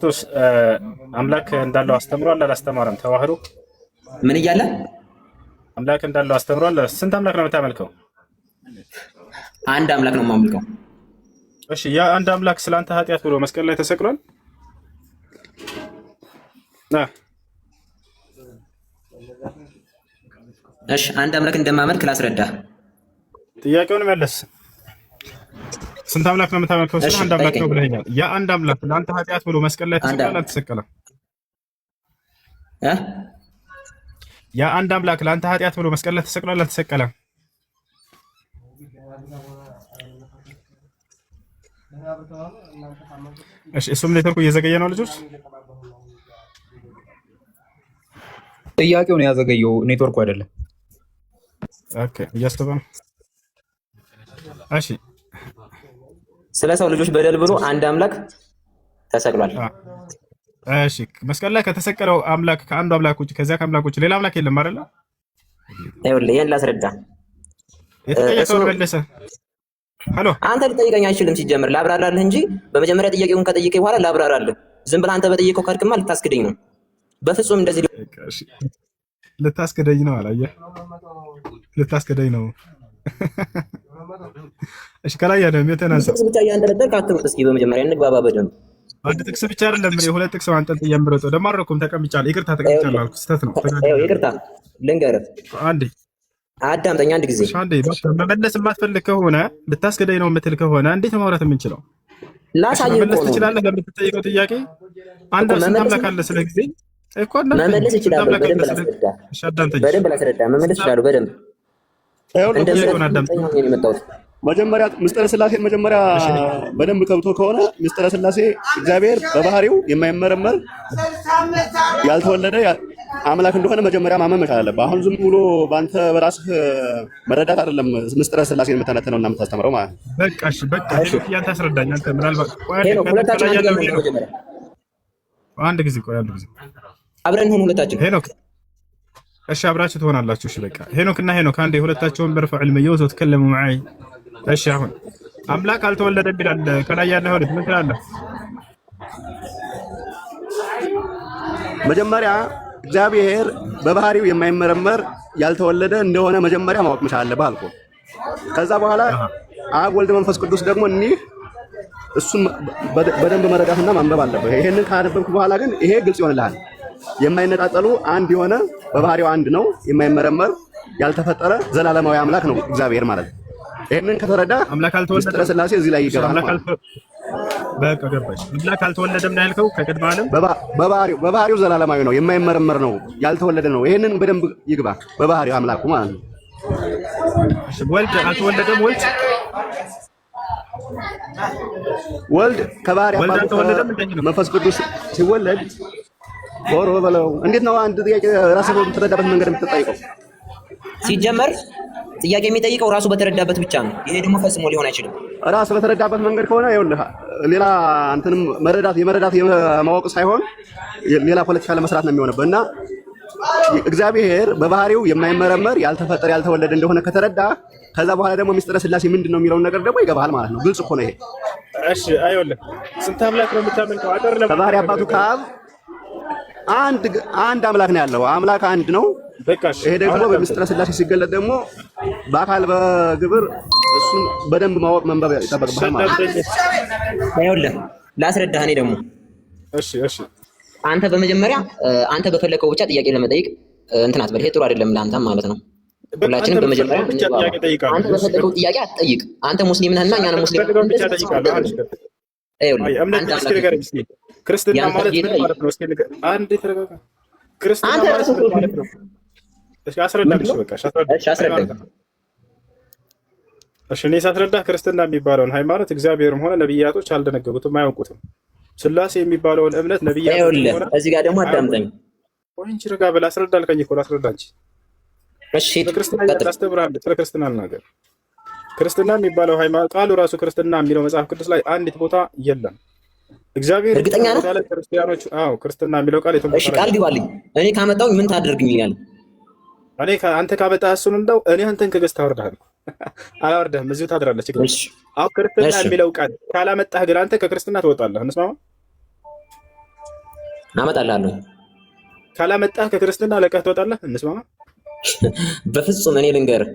ክርስቶስ አምላክ እንዳለው አስተምሯል አላስተማረም? ተዋህዶ ምን እያለ አምላክ እንዳለው አስተምሯል? ስንት አምላክ ነው የምታመልከው? አንድ አምላክ ነው የማመልከው። እሺ፣ ያ አንድ አምላክ ስላንተ ኃጢአት ብሎ መስቀል ላይ ተሰቅሏል? እሺ፣ አንድ አምላክ እንደማመልክ ላስረዳ። ጥያቄውን መለስ። ስንት አምላክ ነው የምታመልከው? ስለ አንድ አምላክ ነው ብለኸኛል። ያ አንድ አምላክ ለአንተ ኃጢአት ብሎ መስቀል ላይ ተሰቅሏል አልተሰቀለም? ያ አንድ አምላክ ለአንተ ኃጢአት ብሎ መስቀል ላይ ተሰቅሏል አልተሰቀለም? እሺ፣ እሱም ኔትወርኩ እየዘገየ ነው ልጆች። ጥያቄው ነው ያዘገየው፣ ኔትወርኩ አይደለም። ኦኬ፣ እያስተባ ነው። እሺ፣ ስለ ሰው ልጆች በደል ብሎ አንድ አምላክ ተሰቅሏል። እሺ፣ መስቀል ላይ ከተሰቀለው አምላክ ከአንዱ አምላክ ውጭ ከዚያ ከአምላክ ውጭ ሌላ አምላክ የለም አይደለ? ይኸውልህ ይሄን ላስረዳ። የተጠየቀውን መለሰ። ሄሎ፣ አንተ ልጠይቀኝ አይችልም። ሲጀምር ላብራራልህ እንጂ በመጀመሪያ ጥያቄውን ከጠየቀኝ በኋላ ላብራራልህ። ዝም ብለህ አንተ በጠየቀው ካድክማ ልታስክደኝ ነው። በፍጹም እንደዚህ ልታስክደኝ ነው። አላየህ፣ ልታስክደኝ ነው። እሺ፣ ከላይ ያለው የተናሳ ብቻ እያንጠለጠልክ አትሩጥ። እስኪ በመጀመሪያ እንግባባ በደንብ። አንድ ጥቅስ ብቻ አይደለም እኔ ሁለት ጥቅስ ማንጠልጥ እየምረጠው ደማረኩም ተቀምጫለሁ። ይቅርታ ተቀምጫለሁ አልኩ። ስህተት ነው። ይቅርታ ልንገርህ። አንዴ አዳምጠኝ አንድ ጊዜ። አንዴ መመለስ የማትፈልግ ከሆነ ልታስገዳኝ ነው የምትል ከሆነ እንዴት ነው ማውራት የምንችለው? ላሳየህ እኮ መመለስ ትችላለህ። ለምትጠይቀው ጥያቄ አንድ ስንት አምላክ አለ? ስለ ጊዜ እኮ መመለስ ይችላል። በደንብ ላስረዳ። በደንብ ላስረዳ። መመለስ ይችላል። በደንብ መጀመሪያ ምስጢረ ሥላሴን መጀመሪያ በደንብ ከብቶ ከሆነ ምስጢረ ሥላሴ እግዚአብሔር በባህሪው የማይመረመር ያልተወለደ አምላክ እንደሆነ መጀመሪያ ማመን መቻል አለብህ። አሁን ዝም ብሎ በአንተ በራስህ መረዳት አይደለም ምስጢረ ሥላሴን የምተነትነው እና የምታስተምረው ማለት ነው። በቃ እሺ፣ በቃ ያንተ አስረዳኝ። አንተ ምናልባት አንድ ጊዜ ቆይ፣ አንድ ጊዜ አብረን ሆነ ሁለታችን ሄኖክ። እሺ፣ አብራችሁ ትሆናላችሁ። እሺ፣ በቃ ሄኖክ እና ሄኖክ አንዴ ሁለታቸውን በርፈዕ ልመየው ተከለሙ معي። እሺ፣ አሁን አምላክ አልተወለደም ይላል ከላይ ያለው ሆነ ምን ትላለህ? መጀመሪያ እግዚአብሔር በባህሪው የማይመረመር ያልተወለደ እንደሆነ መጀመሪያ ማወቅ መቻል አለብህ አልኩህ። ከዛ በኋላ አብ ወልድ መንፈስ ቅዱስ ደግሞ እኒህ እሱን በደንብ መረዳትና ማንበብ አለብህ። ይሄንን ካነበብክ በኋላ ግን ይሄ ግልጽ ይሆንልሃል። የማይነጣጠሉ አንድ የሆነ በባህሪው አንድ ነው፣ የማይመረመር ያልተፈጠረ ዘላለማዊ አምላክ ነው እግዚአብሔር ማለት ነው። ይሄንን ከተረዳ አምላክ አልተወለደም ምስጢረ ሥላሴ እዚህ ላይ ይገባል። በቃ ገባሽ። አምላክ አልተወለደም ነው ያልከው ከቅድመ ዓለም በባህሪው ዘላለማዊ ነው፣ የማይመረመር ነው፣ ያልተወለደ ነው። ይሄንን በደንብ ይግባ። በባህሪው አምላኩ ማለት ነው። እሺ፣ ወልድ አልተወለደም። ወልድ ከባህሪ አባቱ መንፈስ ቅዱስ ሲወለድ ወሮ በለው። እንዴት ነው አንድ ጥያቄ ራስህ በምትረዳበት መንገድ የምትጠይቀው? ሲጀመር ጥያቄ የሚጠይቀው ራሱ በተረዳበት ብቻ ነው። ይሄ ደግሞ ፈጽሞ ሊሆን አይችልም። ራስ በተረዳበት መንገድ ከሆነ ይኸውልህ ሌላ እንትንም የመረዳት የማወቅ ሳይሆን ሌላ ፖለቲካ ለመስራት ነው የሚሆንበት። እና እግዚአብሔር በባህሪው የማይመረመር ያልተፈጠረ ያልተወለደ እንደሆነ ከተረዳ ከዛ በኋላ ደግሞ ምስጢረ ሥላሴ ምንድን ነው የሚለውን ነገር ደግሞ ይገባሃል ማለት ነው። ግልጽ እኮ ነው ይሄ። እሺ፣ አይወልህ ስንት አምላክ ነው የምታመልከው? አጠር ለማለት ከባህሪ አባቱ ከአብ አንድ አምላክ ነው ያለው። አምላክ አንድ ነው። ይሄ ደግሞ በምስጢረ ሥላሴ ሲገለጥ ደግሞ በአካል በግብር እሱን በደንብ ማወቅ መንበብ ይጠበቅብሃል ማለት ነው። ይኸውልህ ላስረዳህ። እኔ ደግሞ እሺ አንተ በመጀመሪያ አንተ በፈለከው ብቻ ጥያቄ ለመጠየቅ እንትን አትበል። ይሄ ጥሩ አይደለም ለአንተም ማለት ነው። ሁላችንም በመጀመሪያ አንተ በፈለከው ጥያቄ አትጠይቅ። አንተ ሙስሊም ነህና እኛ ነን ሙስሊም። ክርስትና ማለት ምን ማለት ነው? እስኪ አንዴ ተረጋጋ። ክርስትና ማለት ምን ማለት ነው? እሺ፣ አስረዳልሽ። በቃ አስረዳኝ። እሺ፣ እኔ ሳስረዳህ ክርስትና የሚባለውን ሃይማኖት እግዚአብሔርም ሆነ ነብያቶች አልደነገጉትም፣ አያውቁትም። ሥላሴ የሚባለውን እምነት ነብያቶች ሆነ እዚህ ጋር ደግሞ አዳምጠኝ። ወይ እንጂ ረጋ ብለህ አስረዳ አልከኝ እኮ ላስረዳ እንጂ። እሺ፣ ክርስትና ያስተምራል። ስለ ክርስትና ልናገር። ክርስትና የሚባለው ሃይማኖት ቃሉ ራሱ ክርስትና የሚለው መጽሐፍ ቅዱስ ላይ አንዲት ቦታ የለም። እግዚአብሔር እርግጠኛ ነህ? ክርስቲያኖች ክርስትና የሚለው ቃል እሺ፣ ቃል ግባልኝ። እኔ ካመጣሁኝ ምን ታደርግልኛለህ? እኔ አንተ ካመጣህ እሱን እንደው እኔ አንተን ከገዝተህ አወርድሃለሁ። አላወርድህም፣ እዚሁ ታድራለህ። ችግር አሁን ክርስትና የሚለው ቃል ካላመጣህ ግን አንተ ከክርስትና ትወጣለህ። እንስማማ? አመጣልሃለሁ። ካላመጣህ ከክርስትና ለቀህ ትወጣለህ። እንስማማ። በፍጹም እኔ ልንገርህ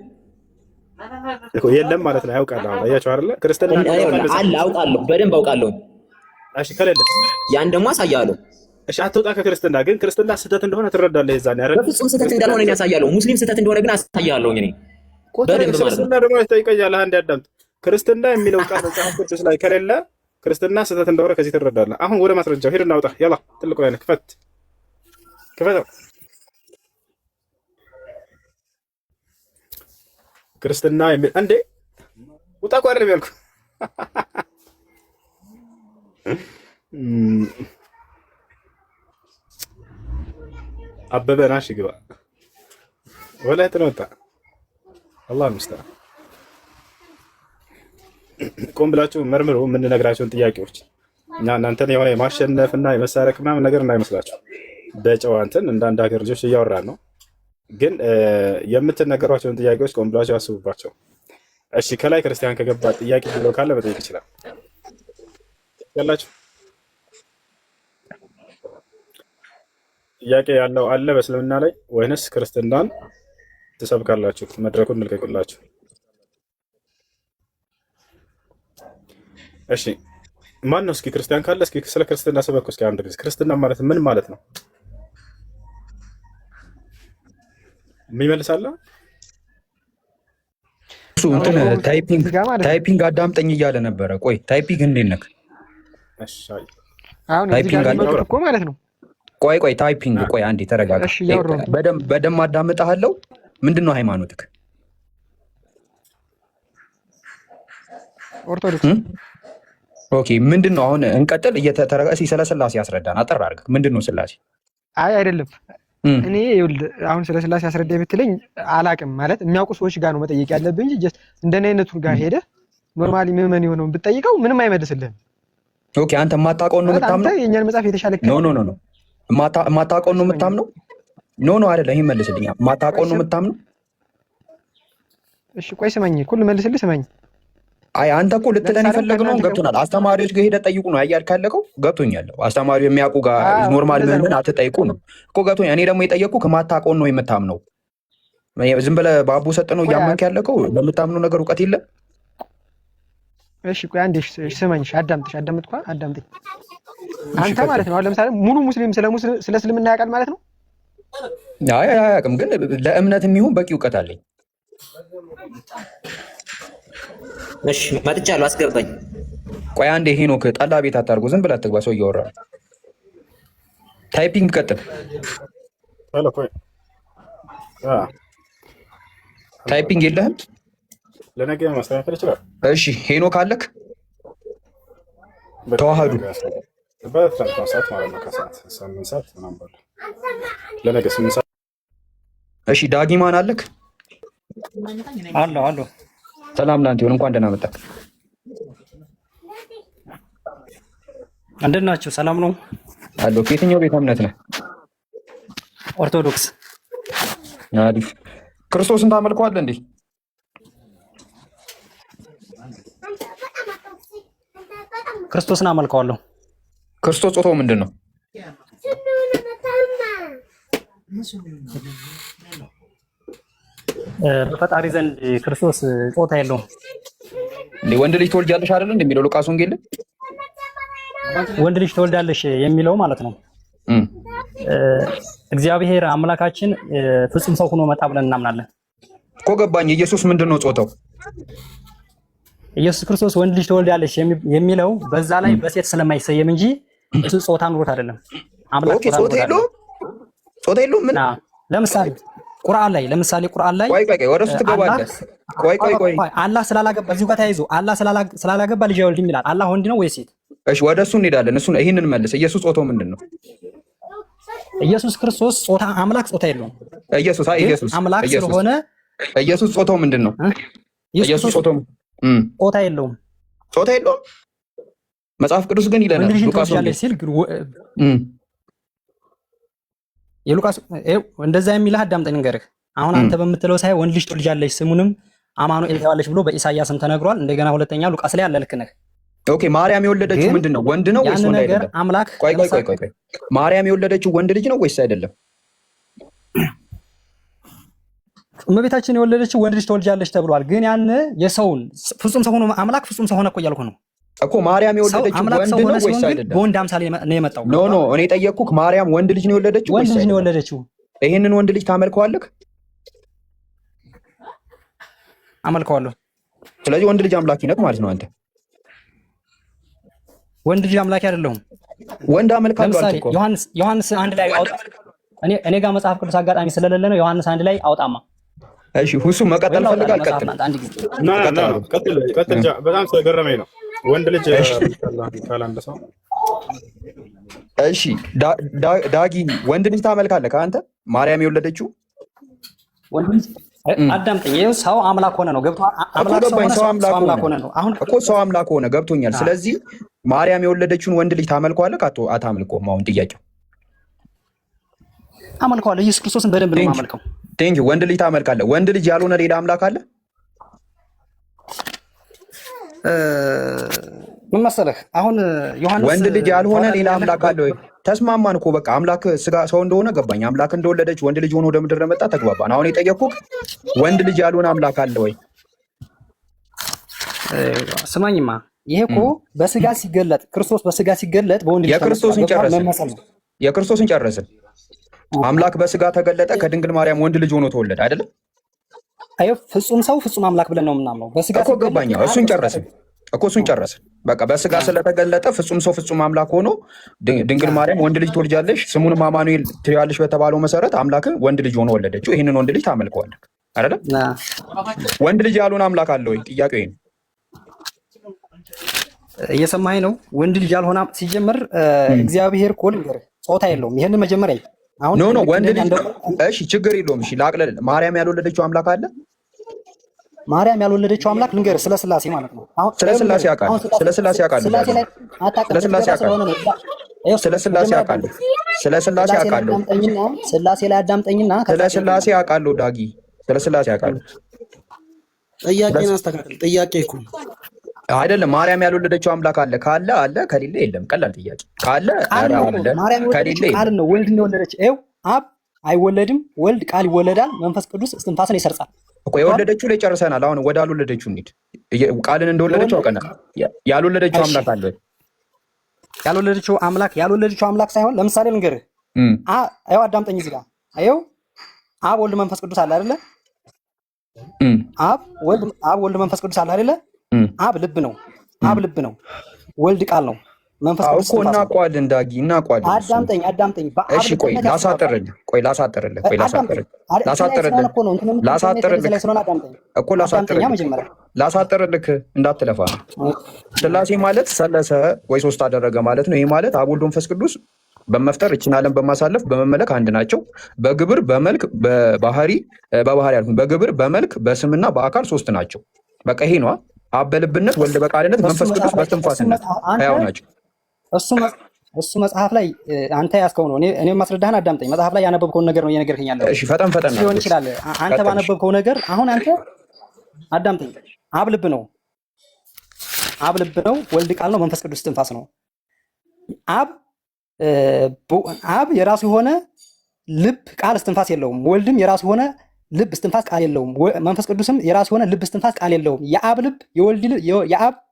እኮ የለም ማለት ነው። ያውቃል። አሁን አያችሁ አይደለ? ክርስትና አለ አውቃለሁ፣ በደንብ አውቃለሁ። እሺ ከሌለ ያን ደግሞ አሳያለሁ። እሺ አትወጣ ከክርስትና። ግን ክርስትና ስህተት እንደሆነ ትረዳለህ የዛኔ አይደል? በፍጹም ስህተት እንዳልሆነ እኔ አሳያለሁ። ሙስሊም ስህተት እንደሆነ ግን አሳያለሁ። እኔ በደንብ ማለት ክርስትና ደግሞ ይጠይቀኛል። አንድ ያዳምጥ። ክርስትና የሚለው ቃል መጽሐፍ ቅዱስ ላይ ከሌለ ክርስትና ስህተት እንደሆነ ከዚህ ትረዳለህ። አሁን ወደ ማስረጃው ሄድ እናውጣ። ያላ ትልቁ አይነ ክፈት ክርስትና የሚል እንዴ ውጣ እኮ አይደለም ያልኩህ። አበበ ናሽ ግባ ወላሂ ተነወጣ። አላህ ይመስገን። ቆም ብላችሁ መርምሩ የምንነግራቸውን ጥያቄዎች። እኛ እናንተን የሆነ የማሸነፍና የመሳረቅ ምናምን ነገር እንዳይመስላችሁ። በጨዋ እንትን እንደ አንድ ሀገር ልጆች እያወራን ነው። ግን የምትነገሯቸውን ጥያቄዎች ቆም ብላችሁ አስቡባቸው። እሺ ከላይ ክርስቲያን ከገባ ጥያቄ ብሎ ካለ መጠየቅ ይችላል። ያላችሁ ጥያቄ ያለው አለ በእስልምና ላይ ወይንስ ክርስትናን ትሰብካላችሁ? መድረኩን እንልቀቅላችሁ። እሺ ማን ነው እስኪ ክርስቲያን ካለ እስኪ ስለ ክርስትና ሰበኩ እስኪ አንድ ጊዜ። ክርስትና ማለት ምን ማለት ነው? የሚመልሳለ? እሱ እንትን ታይፒንግ አዳምጠኝ እያለ ነበረ። ቆይ ታይፒንግ እንዴት ነክ? እሺ አሁን እዚህ ጋር መጥቶ እኮ ማለት ነው። ቆይ ታይፒንግ ቆይ አንዴ ተረጋጋ። በደንብ አዳምጣለሁ። ምንድነው ሃይማኖትክ? ኦርቶዶክስ። ኦኬ ምንድነው? አሁን እንቀጥል። እየተረጋጋ ስለ ስላሴ ያስረዳን አጠር አድርገህ። ምንድነው ስላሴ? አይ አይደለም እኔ አሁን ስለ ስላሴ ያስረዳ የምትለኝ አላቅም ማለት የሚያውቁ ሰዎች ጋር ነው መጠየቅ ያለብህ እንጂ ጀስት እንደኔ አይነቱ ጋር ሄደህ ኖርማሊ ምዕመን የሆነውን ብትጠይቀው ምንም አይመልስልህም። ኦኬ አንተ የማታውቀውን ነው የምታምነው? አንተ የኛን መጽሐፍ የተሻለ ኖ የማታውቀውን ነው የምታምነው? ኖ አይደለም። ይሄን መልስልኝ። የማታውቀውን ነው የምታምነው? እሺ ቆይ ስማኝ፣ ሁሉ መልስልህ። ስማኝ። አይ አንተ እኮ ልትለን የፈለግነው ገብቶናል። አስተማሪዎች ጋር ሄደህ ጠይቁ ነው አያልክ ያለከው። ገብቶኛል። አስተማሪው የሚያውቁ ጋር ኖርማል ምዕመን አትጠይቁ ነው እኮ ገብቶኛል። እኔ ደግሞ የጠየቅኩህ ከማታውቀውን ነው የምታምነው። ዝም ብለህ ባቡ ሰጥ ነው እያመንክ ያለከው። በምታምነው ነገር እውቀት የለም። እሺ ቆይ አንዴ ስማኝ። አዳምጥኳ አዳምጠኝ። አንተ ማለት ነው አሁን ለምሳሌ ሙሉ ሙስሊም ስለ እስልምና ያውቃል ማለት ነው? አይ አያውቅም፣ ግን ለእምነት የሚሆን በቂ እውቀት አለኝ። እሺ መጥቻለሁ፣ አስገባኝ። ቆይ አንዴ ሄኖክ ጠላ ቤት አታርጉ። ዝም ብለህ አትግባ። ሰው እያወራ ነው። ታይፒንግ ቀጥል። ታይፒንግ የለህም? ለነገ ማስተካከል ይችላል። እሺ ሄኖክ አለክ? ተዋህዱ በትራንስፖርት ማለት ነው። ከሰዓት 8 ሰዓት ምናምን ባለው ለነገ 8 ሰዓት። እሺ ዳጊማን አለክ? አሎ ሰላም ላንተ ይሁን። እንኳን ደህና መጣህ። እንዴት ናችሁ? ሰላም ነው አሎ። ከየትኛው ቤተ እምነት ነህ? ኦርቶዶክስ። አሪፍ። ክርስቶስን ታመልከዋለህ እንዴ? ክርስቶስን አመልከዋለሁ። ክርስቶስ ጾታው ምንድን ነው? በፈጣሪ ዘንድ ክርስቶስ ጾታ የለውም። ወንድ ልጅ ትወልጃለሽ አይደል እንደሚለው ሉቃስ ወንጌል ወንድ ልጅ ትወልዳለሽ የሚለው ማለት ነው። እግዚአብሔር አምላካችን ፍጹም ሰው ሆኖ መጣ ብለን እናምናለን እኮ። ገባኝ። ኢየሱስ ምንድን ነው ጾታው? ኢየሱስ ክርስቶስ ወንድ ልጅ ትወልዳለሽ የሚለው በዛ ላይ በሴት ስለማይሰየም እንጂ እሱ ጾታ ኑሮት አይደለም። አምላክ ጾታ የለውም። ምን ለምሳሌ ቁርአን ላይ ቆይ ወደ እሱ ትገባለህ። ቆይ አላህ ስላላገባ እዚሁ ጋር ተያይዞ አላህ ስላላገባ ልጅ አይወልድም ይላል። አላህ ወንድ ነው ወይ ሴት? እሺ ወደ እሱ እንሄዳለን። ይህንን መልስ። ኢየሱስ ጾታው ምንድን ነው? ኢየሱስ ክርስቶስ ጾታ አምላክ ጾታ የለውም። ኢየሱስ አምላክ ስለሆነ ኢየሱስ ጾታው ምንድን ነው? ኢየሱስ ጾታው ጾታ የለውም። ጾታ የለውም። መጽሐፍ ቅዱስ ግን ይለናል ሉቃስ ሲል የሉቃስ እንደዛ የሚልህ አዳምጠኝ ንገርህ። አሁን አንተ በምትለው ሳይ ወንድ ልጅ ትወልጃለሽ ስሙንም አማኑኤል ትባላለች ብሎ በኢሳያስም ተነግሯል። እንደገና ሁለተኛ ሉቃስ ላይ አለ። ልክ ነህ። ኦኬ ማርያም የወለደችው ምንድን ነው? ወንድ ነው ወይስ ወንድ አይደለም? አምላክ ቆይ ማርያም የወለደችው ወንድ ልጅ ነው ወይስ አይደለም? እመቤታችን የወለደችው ወንድ ልጅ ትወልጃለች ተብሏል። ግን ያን የሰውን ፍጹም ሰው ሆኖ አምላክ ፍጹም ሰው ሆነ እኮ እያልኩ ነው እኮ። ማርያም የወለደችው ወንድ ነው ወይስ አይደለም? በወንድ አምሳል ነው የመጣው። ኖ እኔ ጠየቅኩህ፣ ማርያም ወንድ ልጅ ነው የወለደችው ወይስ ወንድ ልጅ ነው የወለደችው? ይሄንን ወንድ ልጅ ታመልከዋለህ? አመልከዋለሁ። ስለዚህ ወንድ ልጅ አምላኪ ነህ ማለት ነው አንተ። ወንድ ልጅ አምላኪ አይደለሁም። ወንድ አመልካለሁ አልኩህ እኮ። ዮሐንስ አንድ ላይ አውጣ። እኔ ጋር መጽሐፍ ቅዱስ አጋጣሚ ስለሌለ ነው። ዮሐንስ አንድ ላይ አውጣማ። እሺ ሁሱ መቀጠል ፈልጋል። ቀጥል። ቀጥል። በጣም ስለገረመኝ ነው። ወንድ ልጅ ካላንደ ሰው እሺ ዳጊ ወንድ ልጅ ታመልካለህ ከአንተ? ማርያም የወለደችው ወንድ ልጅ አዳምጠኝ። ይኸው ሰው አምላክ ሆነ ነው ገብቶሃል? ሰው አምላክ ሆነ ነው። አሁን እኮ ሰው አምላክ ሆነ ገብቶኛል። ስለዚህ ማርያም የወለደችውን ወንድ ልጅ ታመልከዋለህ አታመልከውም? አሁን ጥያቄው አመልከዋለሁ። ኢየሱስ ክርስቶስን በደንብ ነው የማመልከው። ቴንክ ዩ። ወንድ ልጅ ታመልካለህ። ወንድ ልጅ ያልሆነ ሌላ አምላክ አለ? ምን መሰለህ አሁን ዮሐንስ ወንድ ልጅ ያልሆነ ሌላ አምላክ አለ ወይ? ተስማማን እኮ በቃ አምላክ ስጋ ሰው እንደሆነ ገባኝ። አምላክ እንደወለደች ወንድ ልጅ ሆኖ ወደ ምድር መጣ፣ ተግባባን። አሁን የጠየቅኩህ ወንድ ልጅ ያልሆነ አምላክ አለ ወይ? ስማኝማ፣ ይሄ እኮ በስጋ ሲገለጥ ክርስቶስ በስጋ ሲገለጥ በወንድ ልጅ የክርስቶስን ጨረስን። አምላክ በስጋ ተገለጠ፣ ከድንግል ማርያም ወንድ ልጅ ሆኖ ተወለደ አይደለም? አይ ፍጹም ሰው ፍጹም አምላክ ብለን ነው የምናምነው። በስጋ እኮ ገባኝ። እሱን ጨረስን። በቃ በስጋ ስለተገለጠ ፍጹም ሰው ፍጹም አምላክ ሆኖ ድንግል ማርያም ወንድ ልጅ ትወልጃለሽ ስሙንም አማኑኤል ትያለሽ በተባለው መሰረት አምላክ ወንድ ልጅ ሆኖ ወለደችው። ይህንን ወንድ ልጅ ታመልከዋለህ አይደለም? ወንድ ልጅ ያልሆነ አምላክ አለ ወይ? ጥያቄው ይሄ ነው። እየሰማኸኝ ነው? ወንድ ልጅ ያልሆነ ሲጀምር እግዚአብሔር እኮ ልንገርህ ጾታ የለውም። ይሄንን መጀመሪያ ኖ ወንድ ልጅ እሺ፣ ችግር የለውም። እሺ ላቅለል። ማርያም ያልወለደችው አምላክ አለ? ማርያም ያልወለደችው አምላክ ልንገርህ፣ ስለ ስላሴ ማለት ነው። ስለ ስላሴ አውቃለሁ። ስለ ስላሴ አውቃለሁ። ስላሴ ላይ አዳምጠኝና ስለ ስላሴ አውቃለሁ ዳጊ፣ ስለ ስላሴ አውቃለሁ። ጥያቄን አስተካክል። ጥያቄ እኮ አይደለም። ማርያም ያልወለደችው አምላክ አለ? ካለ አለ፣ ከሌለ የለም። ቀላል ጥያቄ። ካለ አለ፣ ከሌለ ቃል ነው። ወልድ ነው የወለደች። ይኸው አብ አይወለድም፣ ወልድ ቃል ይወለዳል፣ መንፈስ ቅዱስ እስትንፋስን ይሰርጻል እኮ። የወለደችው ላይ ጨርሰናል። አሁን ወደ አልወለደችው እንሂድ። ቃልን እንደወለደችው አውቀናል። ያልወለደችው አምላክ አለ? ያልወለደችው አምላክ ሳይሆን ለምሳሌ ልንገርህ። ይኸው አዳምጠኝ እዚህ ጋር ይኸው አብ ወልድ መንፈስ ቅዱስ አለ አይደለ? አብ ወልድ መንፈስ ቅዱስ አለ አይደለ? አብ ልብ ነው። ወልድ ቃል ነው። መንፈስ ቅዱስ እኮ እናውቀዋለን ዳጊ፣ እናውቀዋለን። አዳምጠኝ። እሺ ቆይ ላሳጥርልህ እንዳትለፋ ነው። ስላሴ ማለት ሰለሰ ወይ ሶስት አደረገ ማለት ነው። ይሄ ማለት አብ ወልድ መንፈስ ቅዱስ በመፍጠር እችን ዓለም በማሳለፍ በመመለክ አንድ ናቸው። በግብር በመልክ በባህሪ በግብር በመልክ በስምና በአካል ሶስት ናቸው። በቃ ይሄ ነው። አብ በልብነት ወልድ በቃልነት መንፈስ ቅዱስ በስትንፋስነት ሕያው ናቸው። እሱ መጽሐፍ ላይ አንተ ያዝከው ነው። እኔ ማስረዳህን አዳምጠኝ። መጽሐፍ ላይ ያነበብከውን ነገር ነው እየነገርከኝ ያለው። እሺ ፈጠን ሊሆን ይችላል። አንተ ባነበብከው ነገር አሁን አንተ አዳምጠኝ። አብ ልብ ነው፣ ወልድ ቃል ነው፣ መንፈስ ቅዱስ እስትንፋስ ነው። አብ የራሱ የሆነ ልብ ቃል እስትንፋስ የለውም። ወልድም የራሱ የሆነ ልብ እስትንፋስ ቃል የለውም። መንፈስ ቅዱስም የራሱ የሆነ ልብ እስትንፋስ ቃል የለውም። የአብ ልብ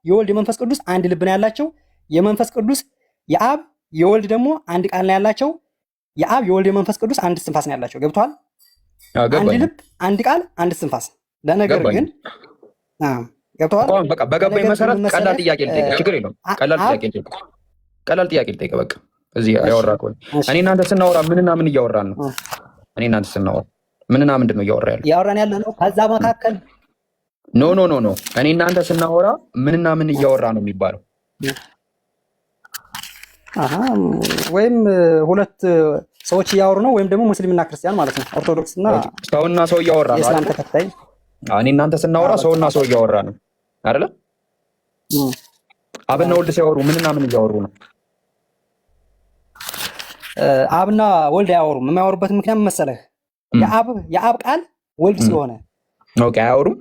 የወልድ የመንፈስ ቅዱስ አንድ ልብ ነው ያላቸው። የመንፈስ ቅዱስ የአብ የወልድ ደግሞ አንድ ቃል ነው ያላቸው። የአብ የወልድ የመንፈስ ቅዱስ አንድ እስትንፋስ ነው ያላቸው። ገብቶሃል? አንድ ልብ አንድ ቃል አንድ እስትንፋስ። ለነገር ግን ገብቶሃል? በቃ በገባኝ መሰረት ቀላል ጥያቄ ልጠይቅህ። ችግር የለውም። ቀላል ጥያቄ ልጠይቅህ። በቃ እዚህ ያወራ ከሆነ እኔ እናንተ ስናወራ ምንና ምን እያወራን ነው? እኔ እናንተ ስናወራ ምንና ምንድን ነው እያወራን ያለ ነው? ከዛ መካከል ኖ እኔ እናንተ ስናወራ ምንና ምን እያወራ ነው የሚባለው? ወይም ሁለት ሰዎች እያወሩ ነው፣ ወይም ደግሞ ሙስሊምና ክርስቲያን ማለት ነው። ኦርቶዶክስ እና ሰውና ሰው እያወራ ነው። የእስላም ተከታይ እኔ እናንተ ስናወራ ሰውና ሰው እያወራ ነው አይደለ? አብና ወልድ ሲያወሩ ምንና ምን እያወሩ ነው? አብና ወልድ አያወሩም። የማያወሩበት ምክንያት ምን መሰለህ? የአብ ቃል ወልድ ስለሆነ። ኦኬ አያወሩም።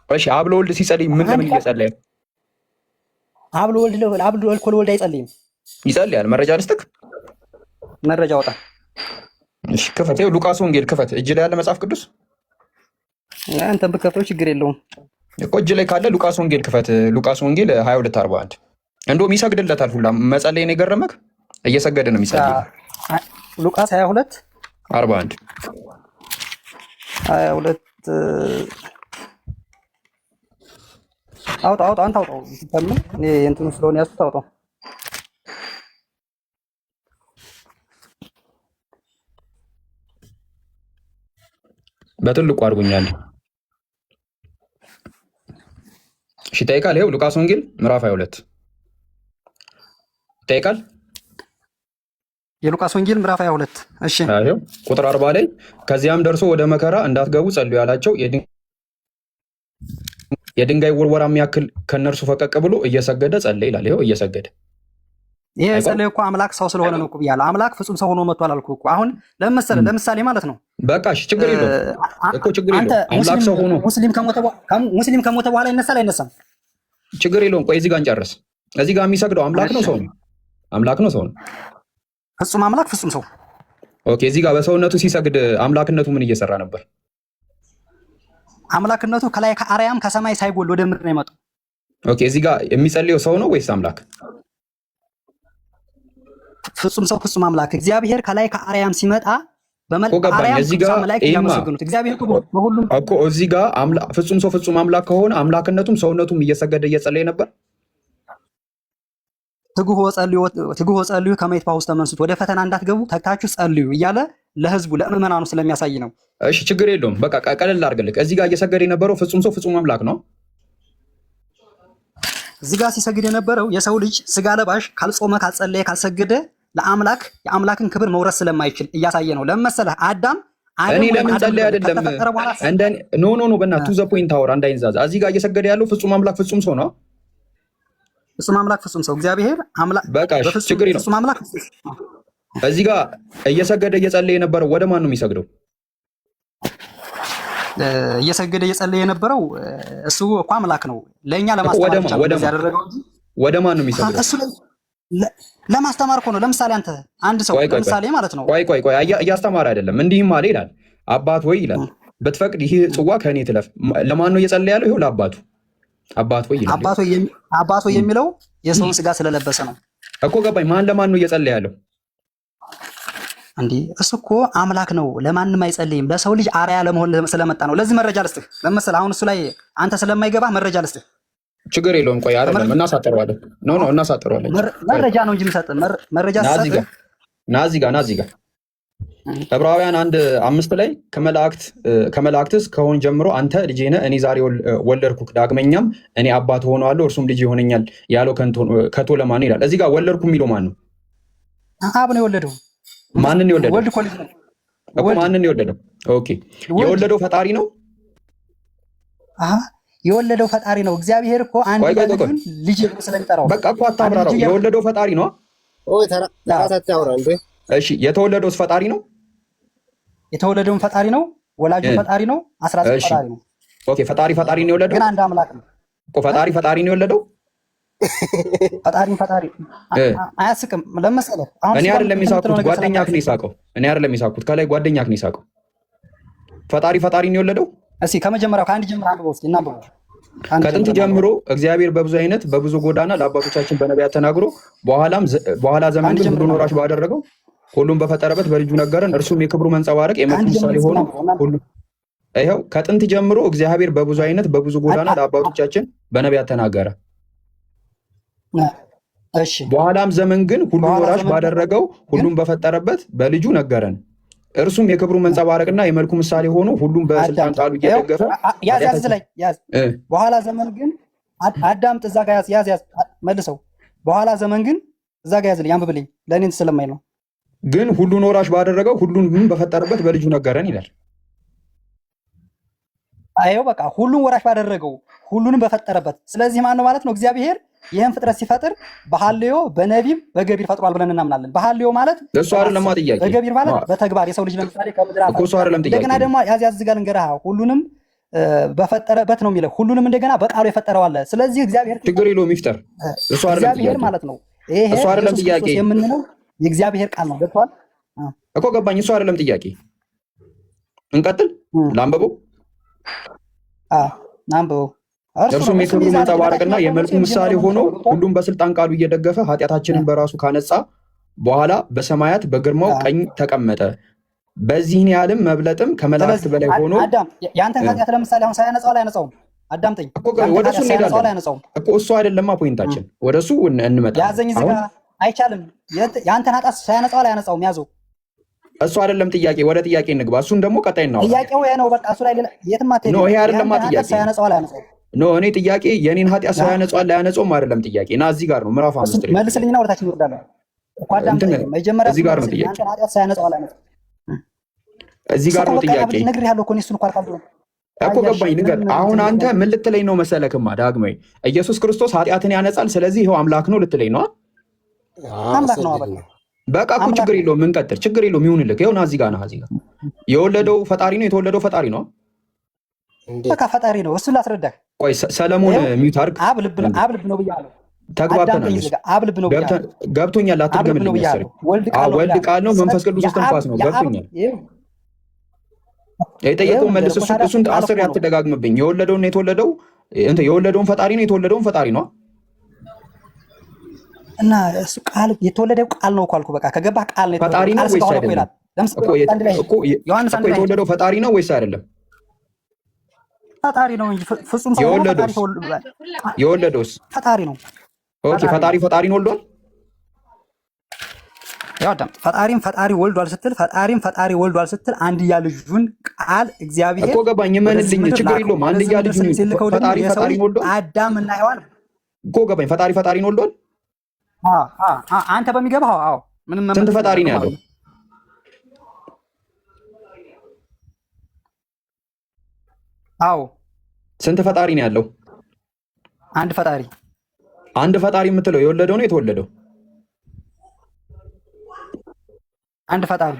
እሺ አብ ለወልድ ሲጸልይ ምን ለምን እየጸለየ? አብ ለወልድ አይጸልይም። ይጸልያል። መረጃ ልስጥክ። መረጃ አውጣ። እሺ ክፈት። ይኸው ሉቃስ ወንጌል ክፈት። እጅ ላይ ያለ መጽሐፍ ቅዱስ አንተ ብከፍተው ችግር የለውም እኮ እጅ ላይ ካለ ሉቃስ ወንጌል ክፈት። ሉቃስ ወንጌል 22:41 እንደውም ይሰግድለታል ሁላ። መጸለይ ነው የገረመክ? እየሰገደ ነው የሚጸልይ። ሉቃስ 22:41 22 አውጣው አንተ አውጣው። እኔ እንትኑ ስለሆነ ያዝኩት አውጣው። በትልቁ አድርጎኛል። እሺ ይጠይቃል። ይኸው ሉቃስ ወንጌል ምዕራፍ 22 ይጠይቃል። የሉቃስ ወንጌል ምዕራፍ 22 እሺ፣ ይኸው ቁጥር 40 ላይ ከዚያም ደርሶ ወደ መከራ እንዳትገቡ ጸልዩ ያላቸው የድንጋይ ውርወራ የሚያክል ከነርሱ ፈቀቅ ብሎ እየሰገደ ጸለየ ይላል። ይኸው እየሰገደ ይሄ ጸለየ እኮ አምላክ ሰው ስለሆነ ነው እኮ ብያለሁ። አምላክ ፍጹም ሰው ሆኖ መጥቷል አልኩህ እኮ። አሁን ለምሳሌ ማለት ነው። በቃ እሺ፣ ችግር የለውም እኮ ችግር የለውም። አምላክ ሰው ሆኖ ሙስሊም ከሞተ በኋላ ይነሳል አይነሳም? ችግር የለውም። ቆይ እዚህ ጋር እንጨርስ። እዚህ ጋር የሚሰግደው አምላክ ነው ሰው ነው? አምላክ ነው ሰው ነው? ፍጹም አምላክ ፍጹም ሰው። ኦኬ፣ እዚህ ጋር በሰውነቱ ሲሰግድ አምላክነቱ ምን እየሰራ ነበር? አምላክነቱ ከላይ ከአርያም ከሰማይ ሳይጎል ወደ ምድር ነው የመጣው። ኦኬ፣ እዚህ ጋር የሚጸልየው ሰው ነው ወይስ አምላክ? ፍጹም ሰው ፍጹም አምላክ። እግዚአብሔር ከላይ ከአርያም ሲመጣ በመልአክ ያመሰግኑት እግዚአብሔር በሁሉም እኮ እዚህ ጋር ፍጹም ሰው ፍጹም አምላክ ከሆነ አምላክነቱም ሰውነቱም እየሰገደ እየጸለየ ነበር። ትጉሆ ጸልዩ ከመ ይትባኡ ውስተ መንሱት፣ ወደ ፈተና እንዳትገቡ ተግታችሁ ጸልዩ እያለ ለህዝቡ ለምዕመናኑ ስለሚያሳይ ነው። እሺ ችግር የለውም። በቃ ቀለል አድርግልህ። እዚህ ጋር እየሰገደ የነበረው ፍጹም ሰው ፍጹም አምላክ ነው። እዚህ ጋር ሲሰግድ የነበረው የሰው ልጅ ስጋ ለባሽ ካልጾመ ካልጸለየ ካልሰገደ ለአምላክ የአምላክን ክብር መውረስ ስለማይችል እያሳየ ነው። ለምን መሰለህ? አዳም እኔ ለምን ጸለየ አይደለም ኖ በእናትህ ቱ ዘ ፖይንት አወራ እንዳይንዛዛ። እዚህ ጋር እየሰገደ ያለው ፍጹም አምላክ ፍጹም ሰው ነው። ፍጹም አምላክ ፍጹም ሰው እግዚአብሔር አምላክ በቃ ችግር የለውም። ፍጹም አምላክ እዚህ ጋር እየሰገደ እየጸለየ የነበረው ወደ ማን ነው የሚሰግደው? እየሰገደ እየጸለየ የነበረው እሱ እኮ አምላክ ነው። ለእኛ ለማስተማር ያደረገው እንጂ ወደ ማን ነው የሚሰግደው? እሱ ለማስተማር እኮ ነው። ለምሳሌ አንተ አንድ ሰው ለምሳሌ ማለት ነው። ቆይ እያስተማረ አይደለም። እንዲህም አለ ይላል። አባት ወይ ይላል ብትፈቅድ ይህ ጽዋ ከእኔ ትለፍ። ለማን ነው እየጸለየ ያለው? ይኸው ለአባቱ። አባት ወይ ይላል። አባት ወይ የሚለው የሰውን ስጋ ስለለበሰ ነው እኮ ገባኝ። ማን ለማን ነው እየጸለየ ያለው? እንዴ እሱ እኮ አምላክ ነው። ለማንም አይጸልይም። ለሰው ልጅ አርአያ ለመሆን ስለመጣ ነው። ለዚህ መረጃ ልስጥህ ለምሳሌ አሁን እሱ ላይ አንተ ስለማይገባ መረጃ ልስጥህ። ችግር የለውም። ቆይ አይደለም እናሳጥረዋለን። እናሳጥረዋለን። መረጃ ነው እንጂ የምሰጥህ መረጃ ሰጥህ። ና እዚህ ጋር ዕብራውያን 1:5 ላይ ከመላእክትስ ከሆን ጀምሮ አንተ ልጄ ነህ፣ እኔ ዛሬ ወለድኩህ፣ ዳግመኛም እኔ አባት ሆነዋለሁ፣ እርሱም ልጅ ይሆነኛል ያለው ከቶ ለማን ይላል? እዚህ ጋር ወለድኩ የሚለው ማን ነው? አብ ነው የወለደው። ማንን ነው የወለደው? ወልድ እኮ ልጅ ነው እኮ። ማንን ነው የወለደው? ኦኬ፣ የወለደው ፈጣሪ ነው። የወለደው ፈጣሪ ነው። እግዚአብሔር እኮ አንድ ልጅ ስለሚጠራው በቃ እኮ አታብራራው። የወለደው ፈጣሪ ነው። እሺ የተወለደውስ ፈጣሪ ነው። የተወለደውን ፈጣሪ ነው። ወላጁ ፈጣሪ ነው። አስራቱ ፈጣሪ ነው። ኦኬ ፈጣሪ ነው የወለደው። ግን አንድ አምላክ ነው እኮ። ፈጣሪ ነው የወለደው። ፈጣሪ አያስቅም። ለመሰለህ አሁን እኔ አይደለም የሳቅሁት፣ ጓደኛህ ነው የሳቀው። እኔ አይደለም የሳቅሁት፣ ከላይ ጓደኛህ ነው የሳቀው። ፈጣሪ ነው የወለደው። እስኪ ከመጀመሪያው ከአንድ ጀምር አንብበው እስኪ እናንብበው። ከጥንት ጀምሮ እግዚአብሔር በብዙ አይነት በብዙ ጎዳና ለአባቶቻችን በነቢያት ተናግሮ በኋላ ዘመን ግን ሁሉን ወራሽ ባደረገው ሁሉም በፈጠረበት በልጁ ነገረን። እርሱም የክብሩ መንጸባረቅ የመልኩ ምሳሌ ሆኖ ሁሉ ይኸው ከጥንት ጀምሮ እግዚአብሔር በብዙ አይነት በብዙ ጎዳና ለአባቶቻችን በነቢያት ተናገረ። እሺ በኋላም ዘመን ግን ሁሉን ወራሽ ባደረገው ሁሉም በፈጠረበት በልጁ ነገረን። እርሱም የክብሩ መንጸባረቅና የመልኩ ምሳሌ ሆኖ ሁሉም በስልጣን ቃሉ እየደገፈ በኋላ ዘመን ግን አዳምጥ፣ እዛ ጋር ያዝ መልሰው። በኋላ ዘመን ግን እዛ ጋር ያዝልኝ፣ አንብብልኝ፣ ለእኔ ስለማይ ነው። ግን ሁሉን ወራሽ ባደረገው ሁሉን በፈጠረበት በልጁ ነገረን ይላል። አየው በቃ ሁሉን ወራሽ ባደረገው ሁሉንም በፈጠረበት። ስለዚህ ማን ነው ማለት ነው? እግዚአብሔር ይህን ፍጥረት ሲፈጥር በሐልዮ በነቢብ በገቢር ፈጥሯል ብለን እናምናለን። በሐልዮ ማለት እሱ አይደለም ጥያቄ፣ በገቢር ማለት በተግባር የሰው ልጅ ለምሳሌ ከምድር እንደገና ደግሞ ያዝ ጋር ልንገርህ፣ ሁሉንም በፈጠረበት ነው የሚለው። ሁሉንም እንደገና በቃሉ የፈጠረው አለ። ስለዚህ እግዚአብሔር ችግር የለውም ይፍጠር። እሱ አይደለም እግዚአብሔር ማለት ነው። ይሄ እሱ አይደለም ጥያቄ የምንለው የእግዚአብሔር ቃል ነው። ገብቶሃል? እኮ ገባኝ። እሱ አይደለም ጥያቄ። እንቀጥል። ላንብበው። አንብበው። እርሱም የክብሩ መንጸባረቅና የመልኩ ምሳሌ ሆኖ ሁሉም በስልጣን ቃሉ እየደገፈ ኃጢአታችንን በራሱ ካነጻ በኋላ በሰማያት በግርማው ቀኝ ተቀመጠ። በዚህን ያህልም መብለጥም ከመላእክት በላይ ሆኖ የአንተን ኃጢአት ለምሳሌ አሁን ሳያነጻው አላያነጻውም። አዳምጠኝ። ወደ እሱ እንሄዳለን እኮ። እሱ አይደለማ ፖይንታችን፣ ወደ እሱ እንመጣለን። ያዘኝ እዚህ ጋር አይቻልም። የአንተን ኃጢአት ሳያነጻው አላያነጻውም። ያዘው። እሱ አይደለም ጥያቄ። ወደ ጥያቄ እንግባ። እሱን ደግሞ ቀጣይ እናወራለን። ጥያቄው ይሄ ነው በቃ። እሱ ላይ የትም አትሄድም። ኖ፣ ይሄ አይደለማ ጥያቄ። ሳያነጻው አላያነጻውም። ኖ፣ እኔ ጥያቄ የኔን ኃጢአት ሳያነጻው አላያነጻውም አይደለም ጥያቄ። እና እዚህ ጋር ነው ምዕራፍ 5 ላይ መልስልኝና ወደታችን እንወርዳለን እኮ። አዳምጠኝ። መጀመሪያ እዚህ ጋር ነው ጥያቄ። የአንተን ኃጢአት ሳያነጻው አላያነጻውም። እዚህ ጋር ነው ጥያቄ። ነግሬሃለሁ እኮ እሱን እኮ አልካልኩም እኮ ገባኝ። ንገር። አሁን አንተ ምን ልትለኝ ነው መሰለክማ? ዳግማዊ ኢየሱስ ክርስቶስ ኃጢአትን ያነጻል፣ ስለዚህ ይኸው አምላክ ነው ልትለኝ ነው? አምላክ ነው። በቃ እኮ ችግር የለውም እንቀጥል። ችግር የለውም ይሁንልህ። ይኸውና እዚህ ጋር ነህ። እዚህ ጋር የወለደው ፈጣሪ ነው፣ የተወለደው ፈጣሪ ነው። በቃ ፈጣሪ ነው። እሱን ላስረዳህ። ቆይ ሰለሞን ሚውት አድርግ። አብ ልብ ነው ብያለሁ። ተግባብተናል። አብ ልብ ነው ብያለሁ። ገብቶኛል። አትድገምልኝ መሰለኝ። ወልድ ቃል ነው፣ መንፈስ ቅዱስ እስትንፋስ ነው። ገብቶኛል። የጠየቀው መልስ። እሱን 10 አትደጋግምብኝ። የወለደውና የተወለደው የወለደውን ፈጣሪ ነው፣ የተወለደውን ፈጣሪ ነው። እና እሱ ቃል የተወለደው ቃል ነው እኮ አልኩህ። በቃ ከገባህ ቃል ነው። ፈጣሪ ነው ወይስ አይደለም? ዮሐንስ አንድ ላይ የተወለደው ፈጣሪ ነው ወይስ አይደለም? ፈጣሪ ነው እንጂ ፍጹም ሰው ነው። የወለደውስ ፈጣሪ ነው። ኦኬ፣ ፈጣሪን ወልዷል። ያው አዳም ፈጣሪ ወልዷል ስትል ፈጣሪ ወልዷል ስትል አንድያ ልጁን ቃል እግዚአብሔር እኮ ገባኝ። መንልኝ፣ ችግር የለውም። አንድያ ልጁን ፈጣሪን ወልዷል። አዳም እና ሔዋን እኮ ገባኝ። ፈጣሪን ወልዷል። አንተ በሚገባው አዎ። ምንም ስንት ፈጣሪ ነው ያለው? አዎ፣ ስንት ፈጣሪ ነው ያለው? አንድ ፈጣሪ። አንድ ፈጣሪ የምትለው የወለደው ነው የተወለደው? አንድ ፈጣሪ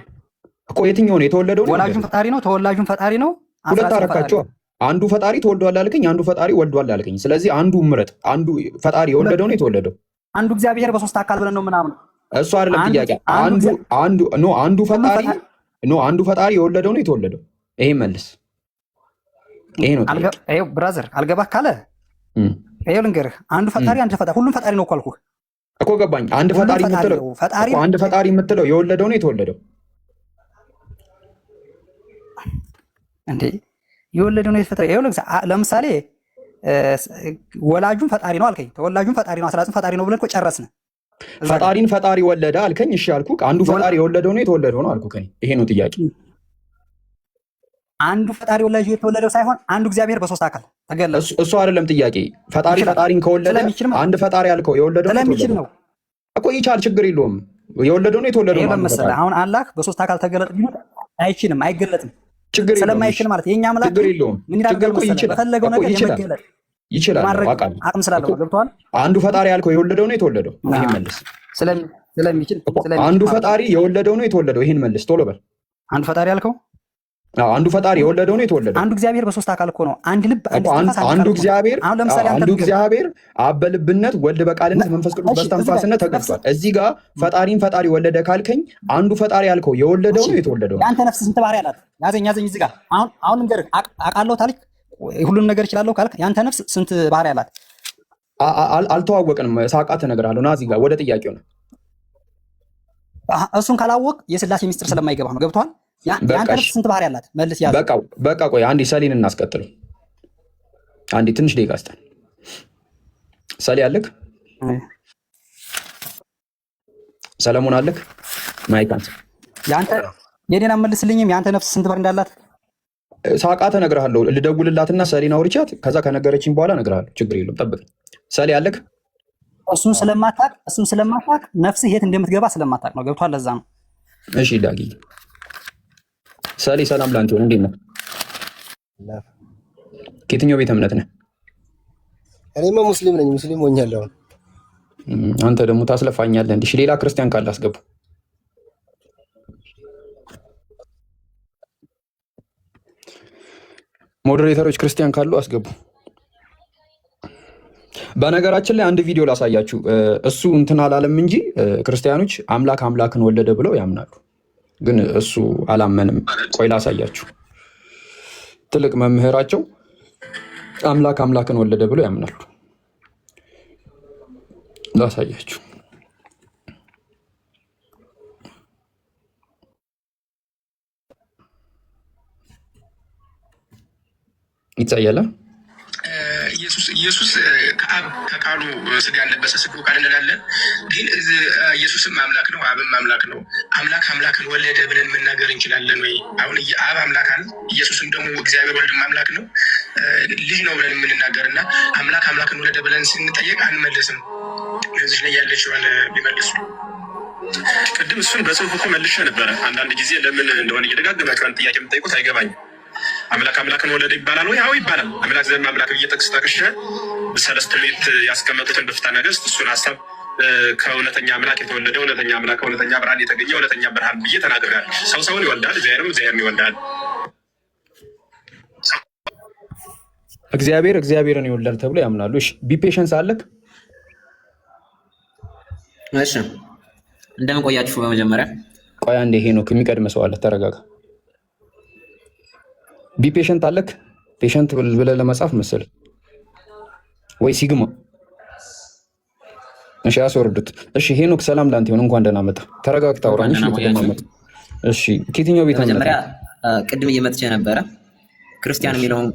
እኮ የትኛው ነው የተወለደው? ነው ወላጁን ፈጣሪ ነው፣ ተወላጁን ፈጣሪ ነው። ሁለት አረካቸው። አንዱ ፈጣሪ ተወልዷል አልከኝ፣ አንዱ ፈጣሪ ወልዷል አልከኝ። ስለዚህ አንዱ ምረጥ። አንዱ ፈጣሪ የወለደው ነው የተወለደው? አንዱ እግዚአብሔር በሶስት አካል ብለን ነው ምናምን። እሱ አይደለም ጥያቄ። አንዱ ፈጣሪ የወለደው ነው የተወለደው? ይሄ መልስ። ይሄ ነው ይሄው ብራዘር። አልገባህ ካለ ይሄው ልንገርህ። አንዱ ፈጣሪ ሁሉም ፈጣሪ ነው እኮ አልኩህ እኮ ገባኝ። አንድ ፈጣሪ የምትለው የወለደው ነው የተወለደው? እንዴ የወለደው ነው የተፈጠረ። ይሄው ለምሳሌ ወላጁን ፈጣሪ ነው አልከኝ፣ ተወላጁን ፈጣሪ ነው፣ አስራጽን ፈጣሪ ነው ብለን እኮ ጨረስን። ፈጣሪን ፈጣሪ ወለደ አልከኝ። እሺ አልኩህ። አንዱ ፈጣሪ የወለደው ነው የተወለደው ነው አልኩህ። ይሄ ነው ጥያቄ። አንዱ ፈጣሪ ወላጁ የተወለደው ሳይሆን አንዱ እግዚአብሔር በሶስት አካል ተገለጸ። እሱ አይደለም ጥያቄ። ፈጣሪን ከወለደ አንድ ፈጣሪ ያልከው የወለደው ስለሚችል ነው እኮ። ይቻል፣ ችግር የለውም። የወለደው ነው የተወለደው ነው መሰለህ። አሁን አላህ በሶስት አካል ተገለጥ ቢሆን አይችልም፣ አይገለጥም። ችግር የለውም። ስለማይችል ማለት የኛ አምላክ ችግር የለውም። ምን ያደርጋል መሰለህ? በፈለገው ነገር የመገለጥ ይችላል። አቅም ስላለው ገብቶሃል። አንዱ ፈጣሪ ያልከው የወለደው ነው የተወለደው? ይሄን መልስ። ስለሚችል አንዱ ፈጣሪ የወለደው ነው የተወለደው? ይሄን መልስ ቶሎ በል። አንዱ ፈጣሪ ያልከው አንዱ ፈጣሪ የወለደው ነው የተወለደው? አንዱ እግዚአብሔር በሶስት አካል እኮ ነው። አንድ ልብ፣ አንዱ እግዚአብሔር አብ በልብነት ወልድ በቃልነት መንፈስ ቅዱስ በስተንፋስነት ተገልጿል። እዚህ ጋር ፈጣሪን ፈጣሪ ወለደ ካልከኝ አንዱ ፈጣሪ ያልከው የወለደው ነው የተወለደው? የአንተ ነፍስ ስንት ባህሪ አላት? ያዘኝ እዚህ ጋር አሁን እንገርህ። አውቃለሁ ታሪክ ሁሉም ነገር እችላለሁ ካልክ የአንተ ነፍስ ስንት ባህሪ አላት? አልተዋወቅንም። ሳቃት እነግርሃለሁ። ና እዚህ ጋር ወደ ጥያቄው ነው። እሱን ካላወቅ የስላሴ ሚስጥር ስለማይገባ ነው። ገብቶሃል? የአንተ ነፍስ ስንት ባህሪ አላት? መልስ ያዝ። በቃ ቆይ አንዴ ሰሌን እናስቀጥለው። አንዴ ትንሽ ደቂቃ ስጠን። ሰሌ አለክ? ሰለሞን አለክ? ማይካንት ያንተ የኔን አመልስልኝም። የአንተ ነፍስ ስንት ባህሪ እንዳላት ሳቃት እነግርሃለሁ። ልደውልላትና ሰሌን አውርቻት ከዛ ከነገረችኝ በኋላ እነግርሃለሁ። ችግር የለውም ጠብቅ። ሰሌ አለክ? እሱን ስለማታውቅ ነፍስህ የት እንደምትገባ ስለማታውቅ ነው። ገብቶሃል? ለዛ ነው። እሺ ዳጊ ሰሌ ሰላም ላንተ ይሁን። እንዴት ነህ? ከየትኛው ቤተ እምነት ነህ? እኔማ ሙስሊም ነኝ። ሙስሊም ሆኛለሁ። አንተ ደግሞ ታስለፋኛለህ። እንዲህ ሌላ ክርስቲያን ካለ አስገቡ። ሞዴሬተሮች ክርስቲያን ካሉ አስገቡ። በነገራችን ላይ አንድ ቪዲዮ ላሳያችሁ። እሱ እንትን አላለም እንጂ ክርስቲያኖች አምላክን ወለደ ብለው ያምናሉ። ግን እሱ አላመንም። ቆይ ላሳያችሁ። ትልቅ መምህራቸው አምላክ አምላክን ወለደ ብሎ ያምናሉ። ላሳያችሁ። ይታያል። ኢየሱስ ከቃሉ ስጋ ለበሰ ስጋው ቃል እንላለን። ግን ኢየሱስም አምላክ ነው፣ አብም አምላክ ነው። አምላክ አምላክን ወለደ ብለን መናገር እንችላለን ወይ? አሁን አብ አምላክ አለ፣ ኢየሱስም ደግሞ እግዚአብሔር ወልድም አምላክ ነው፣ ልጅ ነው ብለን የምንናገር እና አምላክ አምላክን ወለደ ብለን ስንጠየቅ አንመልስም። እዚህ ላይ ያለችዋን ቢመልሱ። ቅድም እሱን በጽሁፍ እኮ መልሼ ነበረ። አንዳንድ ጊዜ ለምን እንደሆነ እየደጋገማችሁ አንድ ጥያቄ የምጠይቁት አይገባኝም። አምላክ አምላክን ወለደ ይባላል ወይ? አዎ ይባላል። አምላክ ዘም አምላክ ብዬ ጠቅስ ጠቅሼ ሰለስቱ ምዕት ያስቀመጡትን በፍትሐ ነገሥት እሱን ሀሳብ ከእውነተኛ አምላክ የተወለደ እውነተኛ አምላክ ከእውነተኛ ብርሃን የተገኘ እውነተኛ ብርሃን ብዬ ተናግሬያለሁ። ሰው ሰውን ይወልዳል፣ እግዚአብሔርም እግዚአብሔርን ይወልዳል። እግዚአብሔር እግዚአብሔርን ይወልዳል ተብሎ ያምናሉ። እሺ ቢፔሽንስ አለክ? እሺ እንደምን ቆያችሁ? በመጀመሪያ ቆይ አንዴ ሄኖክ የሚቀድም ሰው አለ፣ ተረጋጋ። ቢፔሽንት አለክ? ፔሽንት ብለህ ለመጻፍ መሰል ወይ ሲግማ? እሺ አስወርዱት። እሺ ሄኖክ ሰላም ላንተ ይሁን፣ እንኳን ደህና መጣ። ተረጋግተህ አውራኝ። እሺ ከየትኛው ቤት መጀመሪያ ቅድም እየመጥቼ ነበረ። ክርስቲያን የሚለውን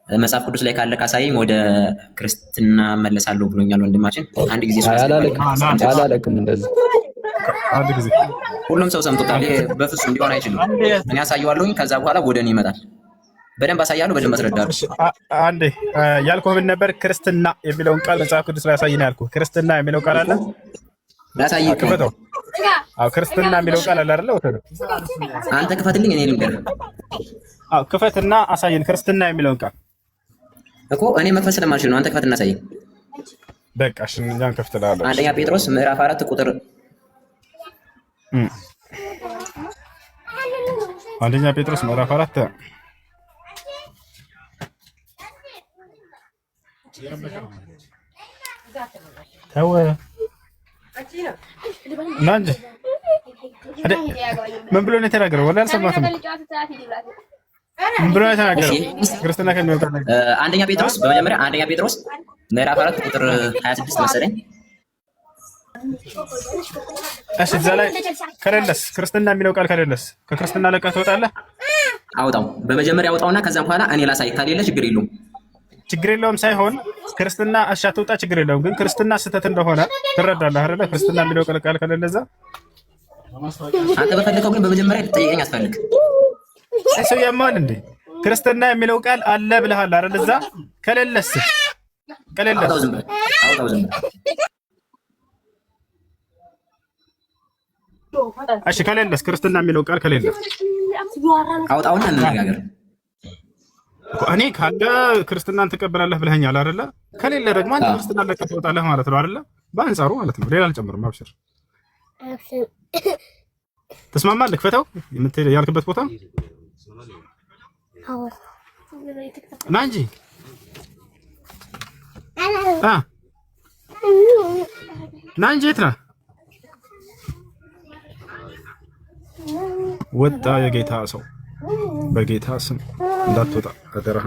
መጽሐፍ ቅዱስ ላይ ካለ ካሳየኝ ወደ ክርስትና መለሳለሁ ብሎኛል ወንድማችን። አንድ ጊዜ አላለቅም እንደዚህ አንድ ጊዜ ሁሉም ሰው ሰምቶታል። ይሄ በፍጹም ሊሆን አይችልም። እኔ አሳየዋለሁኝ፣ ከዛ በኋላ ወደ እኔ ይመጣል። በደንብ አሳያለሁ፣ በደንብ አስረዳለሁ። አንዴ ያልኩህ ምን ነበር? ክርስትና የሚለውን ቃል መጽሐፍ ቅዱስ ላይ አሳይኝ ያልኩህ። ክርስትና የሚለው ቃል አለ፣ ላሳይህ። ክፈተው። አዎ ክርስትና የሚለው ቃል አለ አይደለ? ወተደ አንተ ክፈትልኝ፣ እኔ ልንገርህ። አዎ ክፈትና አሳየን ክርስትና የሚለውን ቃል እኮ እኔ መክፈት ስለማልችል ነው። አንተ ክፈትና አሳየኝ። በቃ እሺ፣ እኛን ከፍተናል። አንደኛ ጴጥሮስ ምዕራፍ 4 ቁጥር አንደኛ ጴጥሮስ ምዕራፍ 4 ተው ና እንጂ ምን ብሎ ነው የተናገረው? ወላሂ አልሰማትም። ምን ብሎ ነው የተናገረው? ክርስትና ከሚወጣ አንደኛ ጴጥሮስ በመጀመሪያ አንደኛ ጴጥሮስ ምዕራፍ 4 ቁጥር 26 መሰለኝ። እሺ እዛ ላይ ከሌለስ ክርስትና የሚለው ቃል ከሌለስ ከክርስትና ለቀህ ትወጣለህ? አውጣው፣ በመጀመሪያ አውጣውና ከዛ በኋላ እኔ ላሳይ። ከሌለ ችግር የለውም። ችግር የለውም ሳይሆን ክርስትና እሺ አትወጣ ችግር የለውም፣ ግን ክርስትና ስህተት እንደሆነ ትረዳለህ አይደለ? ክርስትና የሚለው ቃል ከሌለ እዛ አንተ በፈለከው ግን በመጀመሪያ ልትጠይቀኝ አትፈልግ። ሰው ያማል እንዴ? ክርስትና የሚለው ቃል አለ ብለሃል አይደል? እዛ ከሌለስ አውጣው፣ ዝም በል አውጣው፣ ዝም በል እሺ ከሌለስ ክርስትና የሚለው ቃል ከሌለ አውጣውና እንነጋገር። እኔ ካለ ክርስትናን ትቀበላለህ ብለኸኛል አይደለ? ከሌለ ደግሞ አንተ ክርስትና ለቀህ ትወጣለህ ማለት ነው አይደለ? በአንጻሩ ማለት ነው። ሌላ አልጨምርም። አብሽር ተስማማለህ? ክፈተው የምትሄድ ያልክበት ቦታ ና እንጂ ና እንጂ የት ነህ? ወጣ የጌታ ሰው በጌታ ስም እንዳትወጣ አደራህ።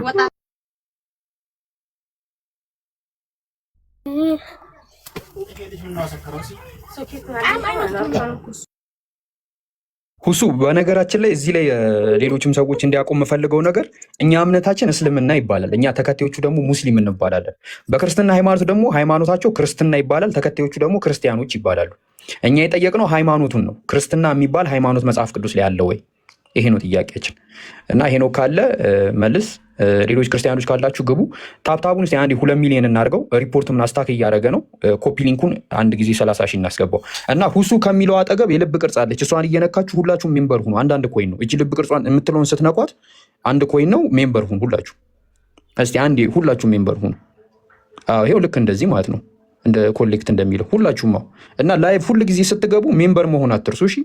ሁሱ በነገራችን ላይ እዚህ ላይ ሌሎችም ሰዎች እንዲያውቁ የምፈልገው ነገር እኛ እምነታችን እስልምና ይባላል፣ እኛ ተከታዮቹ ደግሞ ሙስሊም እንባላለን። በክርስትና ሃይማኖት ደግሞ ሃይማኖታቸው ክርስትና ይባላል፣ ተከታዮቹ ደግሞ ክርስቲያኖች ይባላሉ። እኛ የጠየቅነው ሃይማኖቱን ነው። ክርስትና የሚባል ሃይማኖት መጽሐፍ ቅዱስ ላይ አለ ወይ? ይሄ ነው ጥያቄያችን። እና ይሄ ነው ካለ መልስ። ሌሎች ክርስቲያኖች ካላችሁ ግቡ። ታብታቡን ስ 2 ሚሊዮን እናድርገው። ሪፖርት ምን አስታክ እያደረገ ነው። ኮፒ ሊንኩን አንድ ጊዜ 30 ሺህ እናስገባው እና ሁሱ ከሚለው አጠገብ የልብ ቅርጽ አለች። እሷን እየነካችሁ ሁላችሁም ሜምበር ሁኑ። አንዳንድ ኮይን ነው እቺ ልብ ቅርጿን የምትለውን ስትነኳት አንድ ኮይን ነው። ሜምበር ሁኑ ሁላችሁ። እስቲ አንዴ ሁላችሁም ሜምበር ሁኑ። ይሄው ልክ እንደዚህ ማለት ነው፣ እንደ ኮሌክት እንደሚለው ሁላችሁም። እና ላይቭ ሁሉ ጊዜ ስትገቡ ሜምበር መሆን አትርሱ። እሺ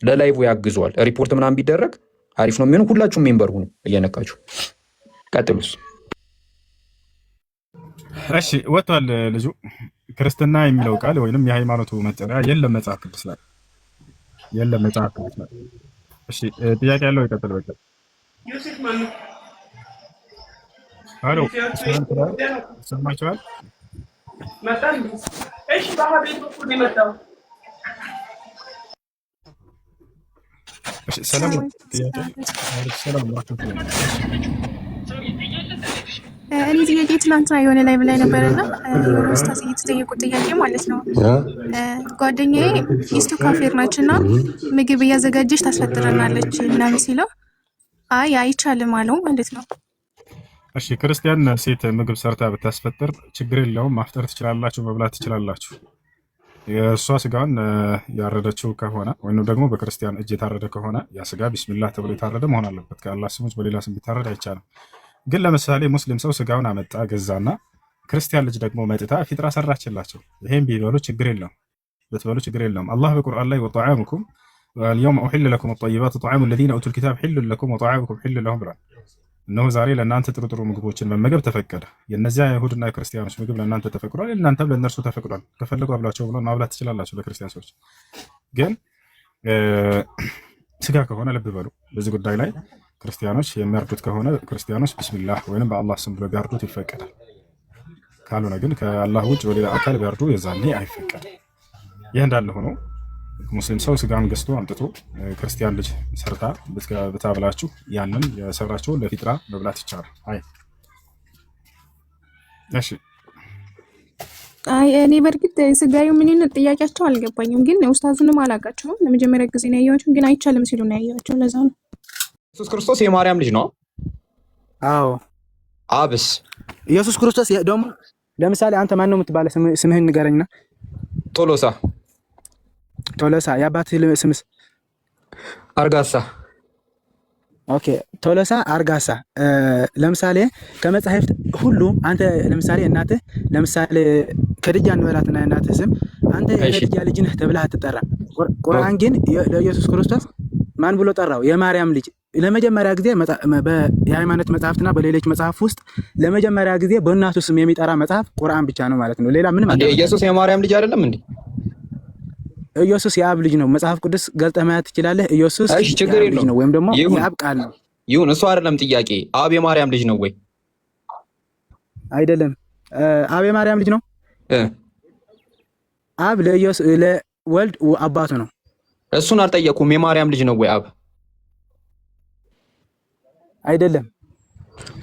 ለላይቭ ያግዘዋል። ሪፖርት ምናምን ቢደረግ አሪፍ ነው የሚሆነው። ሁላችሁም ሜምበር ሁኑ እየነካችሁ። ቀጥሉስ። እሺ ወጥቷል ልጁ። ክርስትና የሚለው ቃል ወይንም የሃይማኖቱ መጠሪያ የለም መጽሐፍ ቅዱስ ላይ። የለም መጽሐፍ ቅዱስ ነው። እሺ ጥያቄ ያለው ይቀጥል። በቃ አሎ ሰማችኋል? እሺ ሰላም ጥያቄ ሰላም ማክቱ እኔ ጥያቄ ትናንትና የሆነ ላይ ብላይ ነበርና የሆነ ኡስታዝ የተጠየቁት ጥያቄ ማለት ነው። ጓደኛዬ ሚስቱ ካፌር ናች እና ምግብ እያዘጋጀች ታስፈጥረናለች ምናምን ሲለው አይ አይቻልም አለው ማለት ነው። እሺ ክርስቲያን ሴት ምግብ ሰርታ ብታስፈጥር ችግር የለውም፣ ማፍጠር ትችላላችሁ፣ መብላት ትችላላችሁ። የእሷ ስጋን ያረደችው ከሆነ ወይም ደግሞ በክርስቲያን እጅ የታረደ ከሆነ ያ ስጋ ቢስሚላህ ተብሎ የታረደ መሆን አለበት። ከአላህ ስሞች በሌላ ስም ቢታረድ አይቻልም። ግን ለምሳሌ ሙስሊም ሰው ስጋውን አመጣ ገዛና ክርስቲያን ልጅ ደግሞ መጥታ ፊጥራ ሰራችላቸው፣ ይሄን ቢበሉ ችግር የለውም፣ ብትበሉ ችግር የለውም። አላህ በቁርአን ላይ ወጠዓሙኩም اليوم أحل لكم الطيبات وطعام الذين أوتوا الكتاب حل لكم وطعامكم حل لهم ብሏል። እነሆ ዛሬ ለእናንተ ጥሩ ጥሩ ምግቦችን መመገብ ተፈቀደ። የእነዚያ የይሁድና የክርስቲያኖች ምግብ ለእናንተ ተፈቅዷል፣ እናንተም ለእነርሱ ተፈቅዷል። ከፈለጉ አብላቸው ብሎ ማብላት ትችላላችሁ ለክርስቲያን ሰዎች። ግን ስጋ ከሆነ ልብ በሉ በዚህ ጉዳይ ላይ ክርስቲያኖች የሚያርዱት ከሆነ ክርስቲያኖች ቢስሚላህ ወይንም በአላህ ስም ብሎ ቢያርዱት ይፈቀዳል። ካልሆነ ግን ከአላህ ውጭ በሌላ አካል ቢያርዱ የዛኔ አይፈቀድም። ይህ እንዳለ ሆኖ ሙስሊም ሰው ስጋም ገዝቶ አምጥቶ ክርስቲያን ልጅ ሰርታ ብታብላችሁ ያንን የሰራቸውን ለፊጥራ መብላት ይቻላል። እሺ እኔ በእርግጥ ስጋዩ ምንነት ጥያቄያቸው አልገባኝም፣ ግን ኡስታዙንም አላውቃቸውም። ለመጀመሪያ ጊዜ ነው ያየኋቸው፣ ግን አይቻልም ሲሉ ነው ያየኋቸው። ለዛ ነው። ኢየሱስ ክርስቶስ የማርያም ልጅ ነው? አዎ። አብስ ኢየሱስ ክርስቶስ ደግሞ ለምሳሌ አንተ ማን ነው የምትባለው? ስምህን ንገረኝና። ቶሎሳ። ቶሎሳ። የአባትህ ስምስ? አርጋሳ። ኦኬ ቶሎሳ አርጋሳ። ለምሳሌ ከመጽሐፍት ሁሉ አንተ ለምሳሌ እናትህ ለምሳሌ ከድጃ እንበላትና እናትህ ስም አንተ የከድጃ ልጅ ነህ ተብለህ አትጠራም። ቁርአን ግን ለኢየሱስ ክርስቶስ ማን ብሎ ጠራው? የማርያም ልጅ። ለመጀመሪያ ጊዜ የሃይማኖት መጽሐፍትና በሌሎች መጽሐፍ ውስጥ ለመጀመሪያ ጊዜ በእናቱ ስም የሚጠራ መጽሐፍ ቁርአን ብቻ ነው ማለት ነው። ሌላ ምንም አይደለም። ኢየሱስ የማርያም ልጅ አይደለም እንዴ? ኢየሱስ የአብ ልጅ ነው። መጽሐፍ ቅዱስ ገልጠህ ማየት ትችላለህ። ኢየሱስ ችግር የለውም ነው ወይም ደግሞ የአብ ቃል ነው። ይሁን፣ እሱ አይደለም ጥያቄ። አብ የማርያም ልጅ ነው ወይ? አይደለም። አብ የማርያም ልጅ ነው። አብ ለወልድ አባቱ ነው። እሱን አልጠየኩም። የማርያም ልጅ ነው ወይ አብ? አይደለም።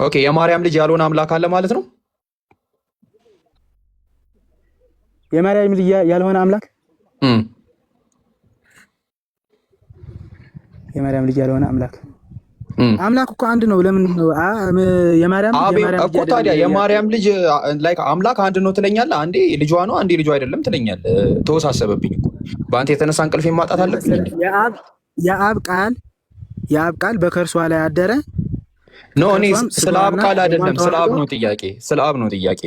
ኦኬ፣ የማርያም ልጅ ያልሆነ አምላክ አለ ማለት ነው? የማርያም ልጅ ያልሆነ አምላክ የማርያም ልጅ ያልሆነ አምላክ አምላክ እኮ አንድ ነው። ለምን ነው የማርያም እኮ ታዲያ የማርያም ልጅ ላይክ አምላክ አንድ ነው ትለኛለህ? አንዴ ልጇ ነው አንዴ ልጇ አይደለም ትለኛለህ። ተወሳሰበብኝ እኮ በአንተ የተነሳ እንቅልፌን ማጣት አለብኝ። የአብ ቃል በከርሷ ላይ አደረ። ኖ እኔ ስለ አብ ቃል አይደለም፣ ስለ አብ ነው ጥያቄ። ስለ አብ ነው ጥያቄ።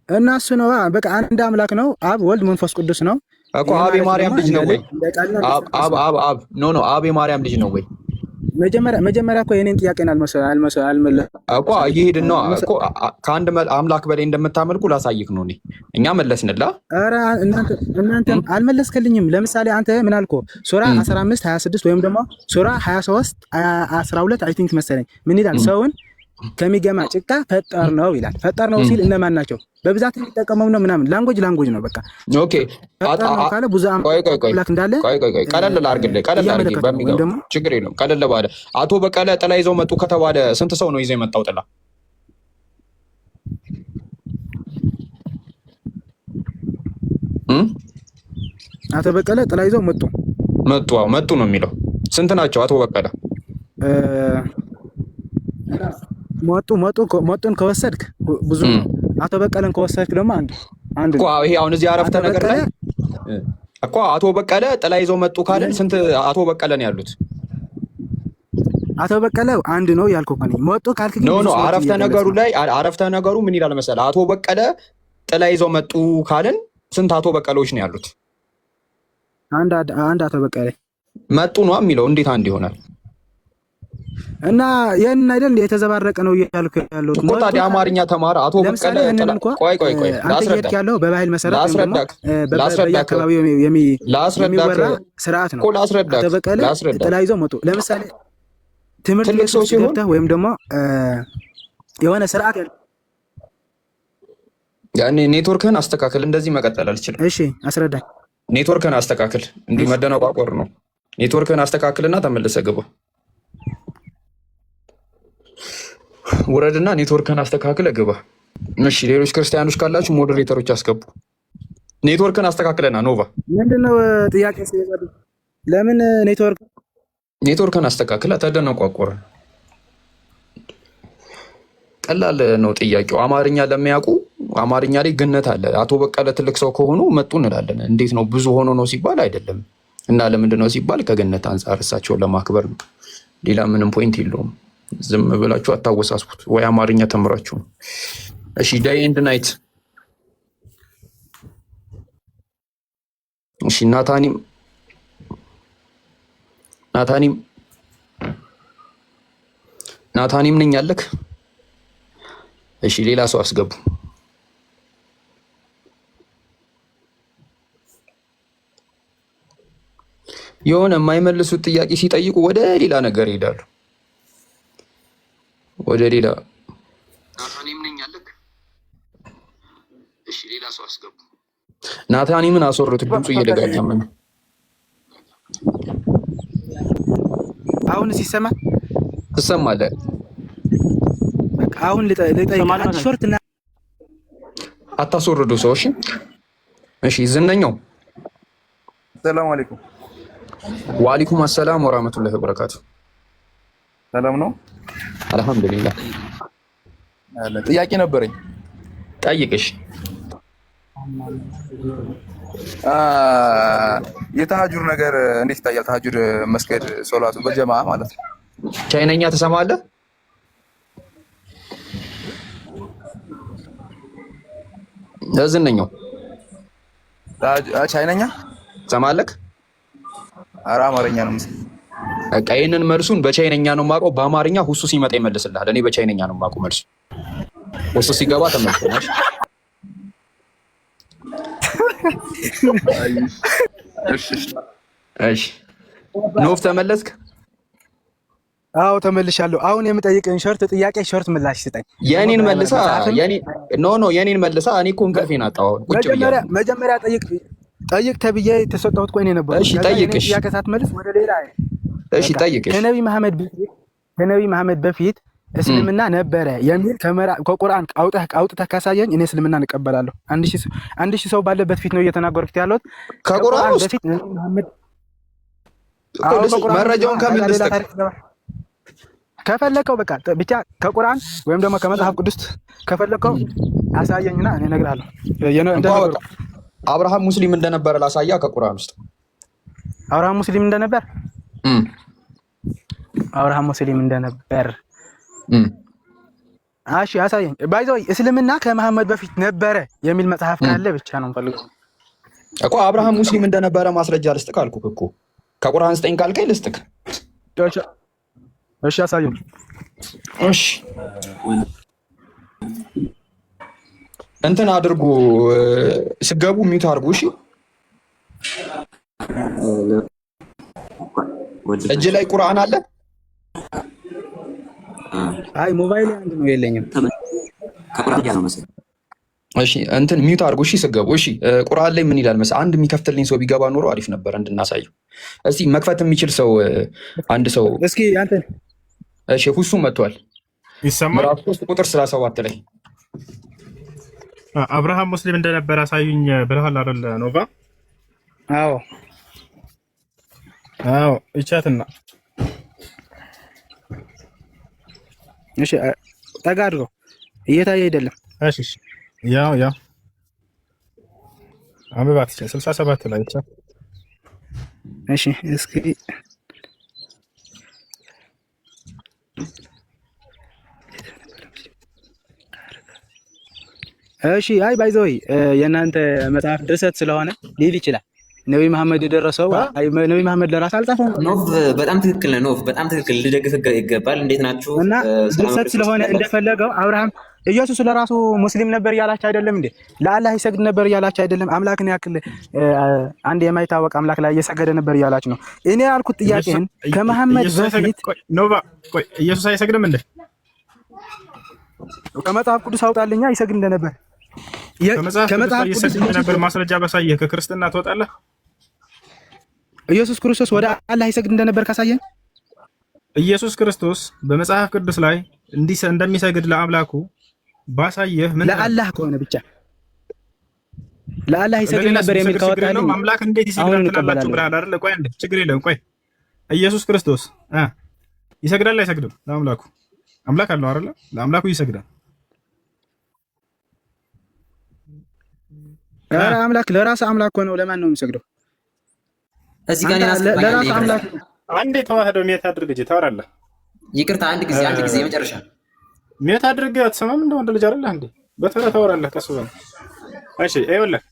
እና እሱ ነው በቃ አንድ አምላክ ነው። አብ ወልድ መንፈስ ቅዱስ ነው እኮ። አብ የማርያም ልጅ ነው ወይ? አብ ኖ አብ የማርያም ልጅ ነው ወይ? መጀመሪያ እኮ የኔን ጥያቄን አልመለስም እኮ። እየሄድን ነው እኮ ከአንድ አምላክ በላይ እንደምታመልኩ ላሳይክ ነው። እኛ መለስንላ። ኧረ እናንተ አልመለስክልኝም። ለምሳሌ አንተ ምን አልከው? ሱራ 15 26 ወይም ደግሞ ሱራ 23 12 አይ ቲንክ መሰለኝ ምን ይላል? ሰውን ከሚገማ ጭቃ ፈጠር ነው ይላል። ፈጠር ነው ሲል እነማን ናቸው? በብዛት የሚጠቀመው ነው ምናምን ላንጉጅ ነው በቃ። ኦኬ ካለ ብዙ አምላክ እንዳለ ቀለል አድርግልህ በሚገባ ችግር የለውም። ቀለል ባለ አቶ በቀለ ጥላ ይዘው መጡ ከተባለ ስንት ሰው ነው ይዘው የመጣው ጥላ? አቶ በቀለ ጥላ ይዘው መጡ ነው የሚለው። ስንት ናቸው አቶ በቀለ? ሞጡን ከወሰድክ ብዙ ነው። አቶ በቀለን ከወሰድክ ደግሞ አንድ እኮ። ይሄ አሁን እዚህ አረፍተ ነገር ላይ እኮ አቶ በቀለ ጥላ ይዘው መጡ ካልን ስንት አቶ በቀለ ነው ያሉት? አቶ በቀለ አንድ ነው ያልኩህ እኮ። ሞጡ ካልክ ግን ኖ አረፍተ ነገሩ ምን ይላል መሰለህ? አቶ በቀለ ጥላ ይዘው መጡ ካልን ስንት አቶ በቀሎች ነው ያሉት? አንድ አቶ በቀለ መጡ ነው የሚለው። እንዴት አንድ ይሆናል? እና ይህንን አይደል የተዘባረቀ ነው እያልኩ ያለሁት እኮ። ታዲያ አማርኛ ተማረ አቶ በቀለ። ቆይ ላስረዳህ ያለው በባህል መሰረት በአካባቢው የሚወራ ስርዓት ነው። አቶ በቀለ ተለያይዘው መጡ። ለምሳሌ ትምህርት ቤት ሰው ሲሆን ወይም ደግሞ የሆነ ስርዓት ያለው ያኔ ኔትወርክህን አስተካክል። እንደዚህ መቀጠል አልችልም። እሺ አስረዳኝ። ኔትወርክህን አስተካክል። እንዲህ መደነቋቆር ነው። ኔትወርክህን አስተካክልና ተመልሰህ ግባ። ውረድና ኔትወርክህን አስተካክለ ግባ። እሺ ሌሎች ክርስቲያኖች ካላችሁ ሞዴሬተሮች አስገቡ። ኔትወርክህን አስተካክለና ኖቫ ምንድነው ጥያቄ? ለምን ኔትወርክህን አስተካክለ ተደነቋቆር። ቀላል ነው ጥያቄው። አማርኛ ለሚያውቁ አማርኛ ላይ ግነት አለ። አቶ በቀለ ትልቅ ሰው ከሆኑ መጡ እንላለን። እንዴት ነው ብዙ ሆኖ ነው ሲባል አይደለም። እና ለምንድን ነው ሲባል ከገነት አንጻር እሳቸውን ለማክበር ነው። ሌላ ምንም ፖይንት የለውም። ዝም ብላችሁ አታወሳስቡት። ወይ አማርኛ ተምራችሁ። እሺ ዳይ ኤንድ ናይት። እሺ ናታኒም ነኝ አለክ። እሺ ሌላ ሰው አስገቡ። የሆነ የማይመልሱት ጥያቄ ሲጠይቁ ወደ ሌላ ነገር ይሄዳሉ። ወደ ሌላ ናታኒም ነኝ አለክ። እሺ ሌላ ሰው አስገቡ። ናታኒምን አስወሩት። ድምፁ እየደጋገመ ነው። አሁን ሲሰማ ትሰማለህ? አሁን ልጠይቅ ሾርት እና አታስወርዱ ሰው። እሺ ዝነኛው ሰላም አለይኩም። ወአለይኩም አሰላም ወራህመቱላሂ ወበረካቱ። ሰላም ነው? አልሐምዱሊላህ። ጥያቄ ነበረኝ። ጠይቅሽ። የተሐጁር ነገር እንዴት ይታያል? ተሐጁር መስገድ ሶላቱ በጀማ ማለት ነው። ቻይነኛ ትሰማለህ? ዝነኛው ቻይነኛ ትሰማለህ? ኧረ አማርኛ ነው። በቃ ይሄንን መልሱን በቻይነኛ ነው የማውቀው። በአማርኛ ሁሱ ሲመጣ ይመልስልሃል። እኔ በቻይነኛ ነው የማውቀው መልሱ። ሁሱ ሲገባ ተመልሰናል። እሺ ኖፍ ተመለስክ? አዎ ተመልሻለሁ። አሁን የምጠይቅህን ሾርት ጥያቄ ሾርት ምላሽ ስጠኝ። የኔን መልሳ የኔን መልሳ። እኔ እኮ እንቅልፌን አጣሁ። መጀመሪያ ጠይቅ ተብዬ የተሰጠሁት ቆይ ነው ነበር። እሺ ጠይቅሽ። ጥያቄ ሳትመልስ ወደ ሌላ። እሺ ጠይቅሽ። ከነቢ መሐመድ በፊት እስልምና ነበረ የሚል ከቁርአን አውጥተህ ካሳየኝ እኔ እስልምና እንቀበላለሁ። አንድ ሺህ ሰው ባለበት ፊት ነው እየተናገርኩት ያለሁት። ከቁርአን በፊት ነቢ መሐመድ መረጃውን ከምን ልስጥክ? ከፈለከው በቃ ብቻ ከቁርአን ወይም ደግሞ ከመጽሐፍ ቅዱስ ከፈለከው አሳየኝና እኔ እነግርሃለሁ። አብርሃም ሙስሊም እንደነበረ ላሳያ። ከቁርአን ውስጥ አብርሃም ሙስሊም እንደነበር እሺ አሳየኝ። ባይዘው እስልምና ከመሐመድ በፊት ነበረ የሚል መጽሐፍ ካለ ብቻ ነው ፈልገው እኮ። አብርሃም ሙስሊም እንደነበረ ማስረጃ ልስጥክ አልኩህ እኮ። ከቁርአን ስጠኝ ካልከኝ ልስጥክ። እሺ አሳየኝ። እሺ እንትን አድርጉ፣ ስገቡ ሚውት አድርጉ። እሺ እጅ ላይ ቁርአን አለ? አይ ሞባይል አንድ ነው የለኝም። ከቁርአን ጋር ነው መሰለኝ። እሺ እንትን ሚውት አድርጉ። እሺ ስገቡ። እሺ ቁርአን ላይ ምን ይላል መሰለህ? አንድ የሚከፍትልኝ ሰው ቢገባ ኖሮ አሪፍ ነበር እንድናሳየው። እስቲ መክፈት የሚችል ሰው አንድ ሰው እስኪ አንተ። እሺ ሁሱ መጥቷል። ይሰማል? ምዕራፍ 3 ቁጥር 37 ላይ አብርሃም ሙስሊም እንደነበረ አሳዩኝ ብለሃል አይደል ኖቫ? አዎ እቻትና። እሺ ጠጋ አድርገው፣ እየታየ አይደለም። እሺ ያው አንብባት 67 ላይ ብቻ። እሺ እስኪ እሺ አይ ባይዘው የእናንተ መጽሐፍ ድርሰት ስለሆነ ሊል ይችላል። ነብይ መሐመድ የደረሰው ነብይ መሐመድ ለራስ አልጻፈም። ኖቭ በጣም ትክክል ነው። ኖቭ በጣም ትክክል ልደግፍ ይገባል። እንዴት ናችሁ? እና ድርሰት ስለሆነ እንደፈለገው አብርሃም ኢየሱስ ለራሱ ሙስሊም ነበር እያላችሁ አይደለም እንዴ? ለአላህ ይሰግድ ነበር እያላችሁ አይደለም? አምላክን ያክል አንድ የማይታወቅ አምላክ ላይ እየሰገደ ነበር እያላችሁ ነው። እኔ ያልኩት ጥያቄን ከመሐመድ በፊት ኖባ ቆይ ኢየሱስ አይሰግድም እንዴ? ከመጽሐፍ ቅዱስ አውጣልኛ ይሰግድ እንደነበር ከመጽሐፍ ቅዱስ ነበር ማስረጃ ባሳየህ ከክርስትና ትወጣለህ። ኢየሱስ ክርስቶስ ወደ አላህ ይሰግድ እንደነበር ካሳየን ኢየሱስ ክርስቶስ በመጽሐፍ ቅዱስ ላይ እንደሚሰግድ ለአምላኩ ባሳየህ ምን ለአላህ ከሆነ ብቻ ለአላህ ይሰግድ ነበር የሚል ካወጣልኝ አምላክ እንዴት ይሰግዳል ትላላችሁ ብለሃል አይደል? ቆይ አንዴ ችግር የለም። ቆይ ኢየሱስ ክርስቶስ ይሰግዳል አይሰግድም? ለአምላኩ አምላክ አለው አይደል? ለአምላኩ ይሰግዳል። ኧረ አምላክ ለራስ አምላክ ሆነው ለማን ነው የሚሰግደው? እዚህ ጋር ለራስ አምላክ አንዴ ተዋህዶ ሜት አድርግ እንጂ ታወራለህ። ይቅርታ አንድ ጊዜ የመጨረሻ ሜት አድርግ። አትሰማም? እንደ ወንድ ልጅ አይደለህ እንዴ? በተራ ታወራለህ። ቀስ ብለህ እሺ። ይኸውልህ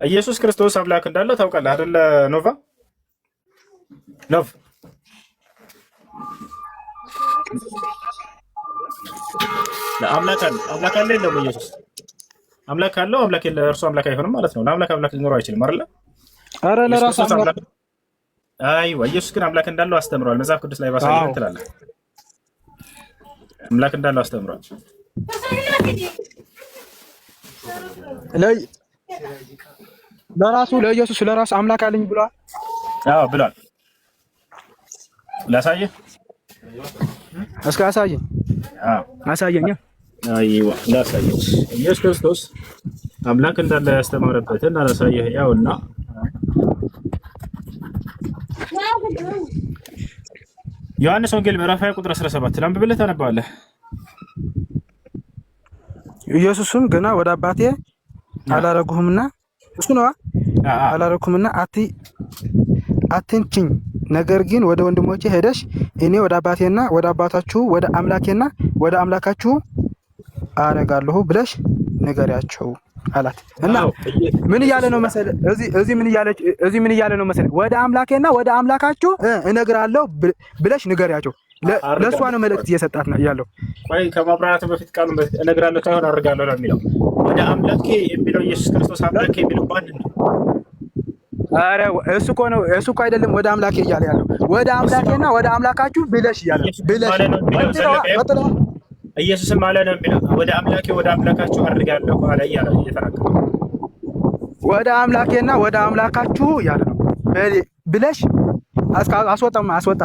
ኢየሱስ ክርስቶስ አምላክ እንዳለ ታውቃለህ አይደለ? ኖቫ አምላክ አለ የለውም? ኢየሱስ አምላክ አለው። አምላክ የለ እርሱ አምላክ አይሆንም ማለት ነው። ለአምላክ አምላክ ሊኖረው አይችልም አይደለ? ኧረ ለራሱ አምላክ አይዋ። ኢየሱስ ግን አምላክ እንዳለው አስተምሯል። መጽሐፍ ቅዱስ ላይ ባሳየን ትላለህ። አምላክ እንዳለው አስተምሯል። ለራሱ ለኢየሱስ ለራሱ አምላክ አለኝ ብሏል። አዎ ብሏል። ላሳየህ እስከ አሳየኝ። አሳየኛ። አይዋ ላሳየህ። ኢየሱስ ክርስቶስ አምላክ እንዳለ ያስተማረበትን አላሳየህ። ያውና ዮሐንስ ወንጌል ምዕራፍ 20 ቁጥር 17 ላንብብልህ ታነባለህ። ኢየሱስም ገና ወደ አባቴ አላረጉህምና እሱ ነው አላረኩምና አትንችኝ፣ ነገር ግን ወደ ወንድሞቼ ሄደሽ እኔ ወደ አባቴና ወደ አባታችሁ ወደ አምላኬና ወደ አምላካችሁ አረጋለሁ ብለሽ ንገሪያቸው አላት። እና ምን እያለ ነው መሰለህ? እዚህ ምን እያለ ነው መሰለህ? ወደ አምላኬና ወደ አምላካችሁ እነግራለሁ ብለሽ ንገሪያቸው። ለእሷ ነው መልእክት እየሰጣት ነው ያለው። ቆይ ከማብራራቱ በፊት ቃሉን እነግራለሁ ሳይሆን አደርጋለሁ ነው የሚለው። ወደ አምላኬ የሚለው ኢየሱስ ክርስቶስ አምላኬ የሚለው ማንን ነው? ኧረ እሱ እኮ አይደለም ወደ አምላኬ እያለ ያለው ወደ አምላኬና ወደ አምላካችሁ ብለሽ እያለ ኢየሱስም አለ ነው የሚለው። ወደ አምላኬ ወደ አምላካችሁ አድርጋለሁ አለ እያለ እየተናገረ ወደ አምላኬና ወደ አምላካችሁ እያለ ነው ብለሽ አስወጣ።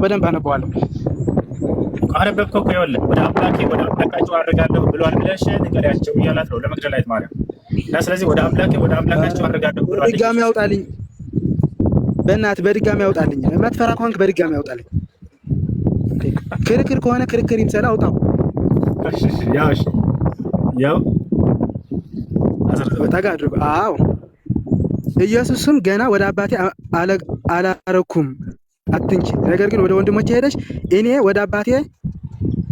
በደንብ አነበዋለሁ። አነበብከው እኮ ይኸውልህ፣ ወደ አምላኬ ወደ አምላካችሁ አድርጋለሁ ብሏል ብለሽ ንገሪያቸው እያላት ነው ለመግደላዊት ማርያም። እና ስለዚህ ወደ አምላኬ ወደ አምላካችሁ አድርጋለሁ ብሏል። በድጋሚ ያውጣልኝ፣ በእናትህ በድጋሚ ያውጣልኝ። የማትፈራ ከሆንክ በድጋሚ ያውጣልኝ። ክርክር ከሆነ ክርክር ይምሰል አውጣው። ያው ጠጋ አድርጎ አዎ። ኢየሱስም ገና ወደ አባቴ አላረኩም አትንቺ፣ ነገር ግን ወደ ወንድሞቼ ሄደሽ እኔ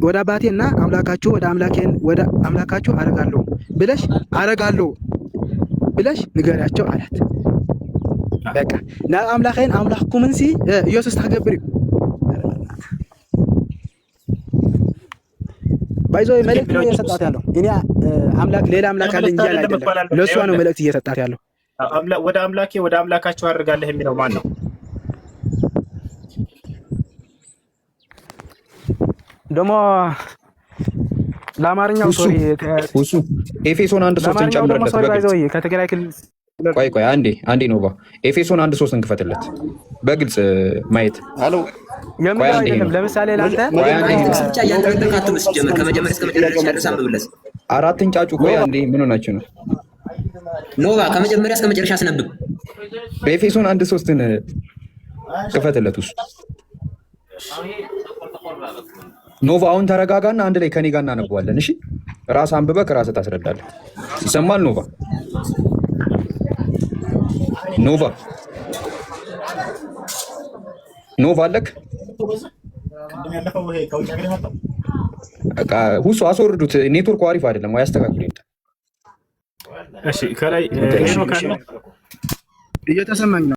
ወደ አባቴና አምላካችሁ ወደ አምላካችሁ አረጋለሁ ብለሽ ንገሪያቸው አላት። በቃ ናብ አምላኸይን አምላክኩምን ሲ ኢየሱስ ተገብር ባይዞ መልእክት ነው እየሰጣት ያለው። እኔ አምላክ ሌላ አምላክ አለኝ እያለ አይደለም፣ ለእሷ ነው መልእክት እየሰጣት ያለው። ወደ አምላኬ ወደ አምላካችሁ አድርጋለህ የሚለው ማን ነው? ደግሞ ለአማርኛው ሶሪ እሱ ኤፌሶን 1:3 ጨምርለት። ባይዞ ከትግራይ ክልል ቆይ አንዴ ኖባ ኤፌሶን 1:3 እንክፈትለት በግልጽ ማየት አለው። የምለው አይደለም። ለምሳሌ ላንተ ብቻ ያንተን አትምስ ጀመር ከመጀመሪያ እስከ መጨረሻ ድረስ አንብብለት። አራትን ጫጩ ቆይ አንዴ ምን ሆናችሁ ነው? ኖባ ከመጀመሪያ እስከ መጨረሻ አስነብብ። በኤፌሶን 1:3ን ክፈትለት። እሱ ኖቫ አሁን ተረጋጋና አንድ ላይ ከኔ ጋር እናነበዋለን። እሺ ራስ አንብበህ ከራስህ ታስረዳለህ። ይሰማል? ኖቫ አለክ? ሁሱ አስወርዱት። ኔትወርኩ አሪፍ አይደለም። ያስተካክሉ። እሺ ከላይ እየተሰማኝ ነው።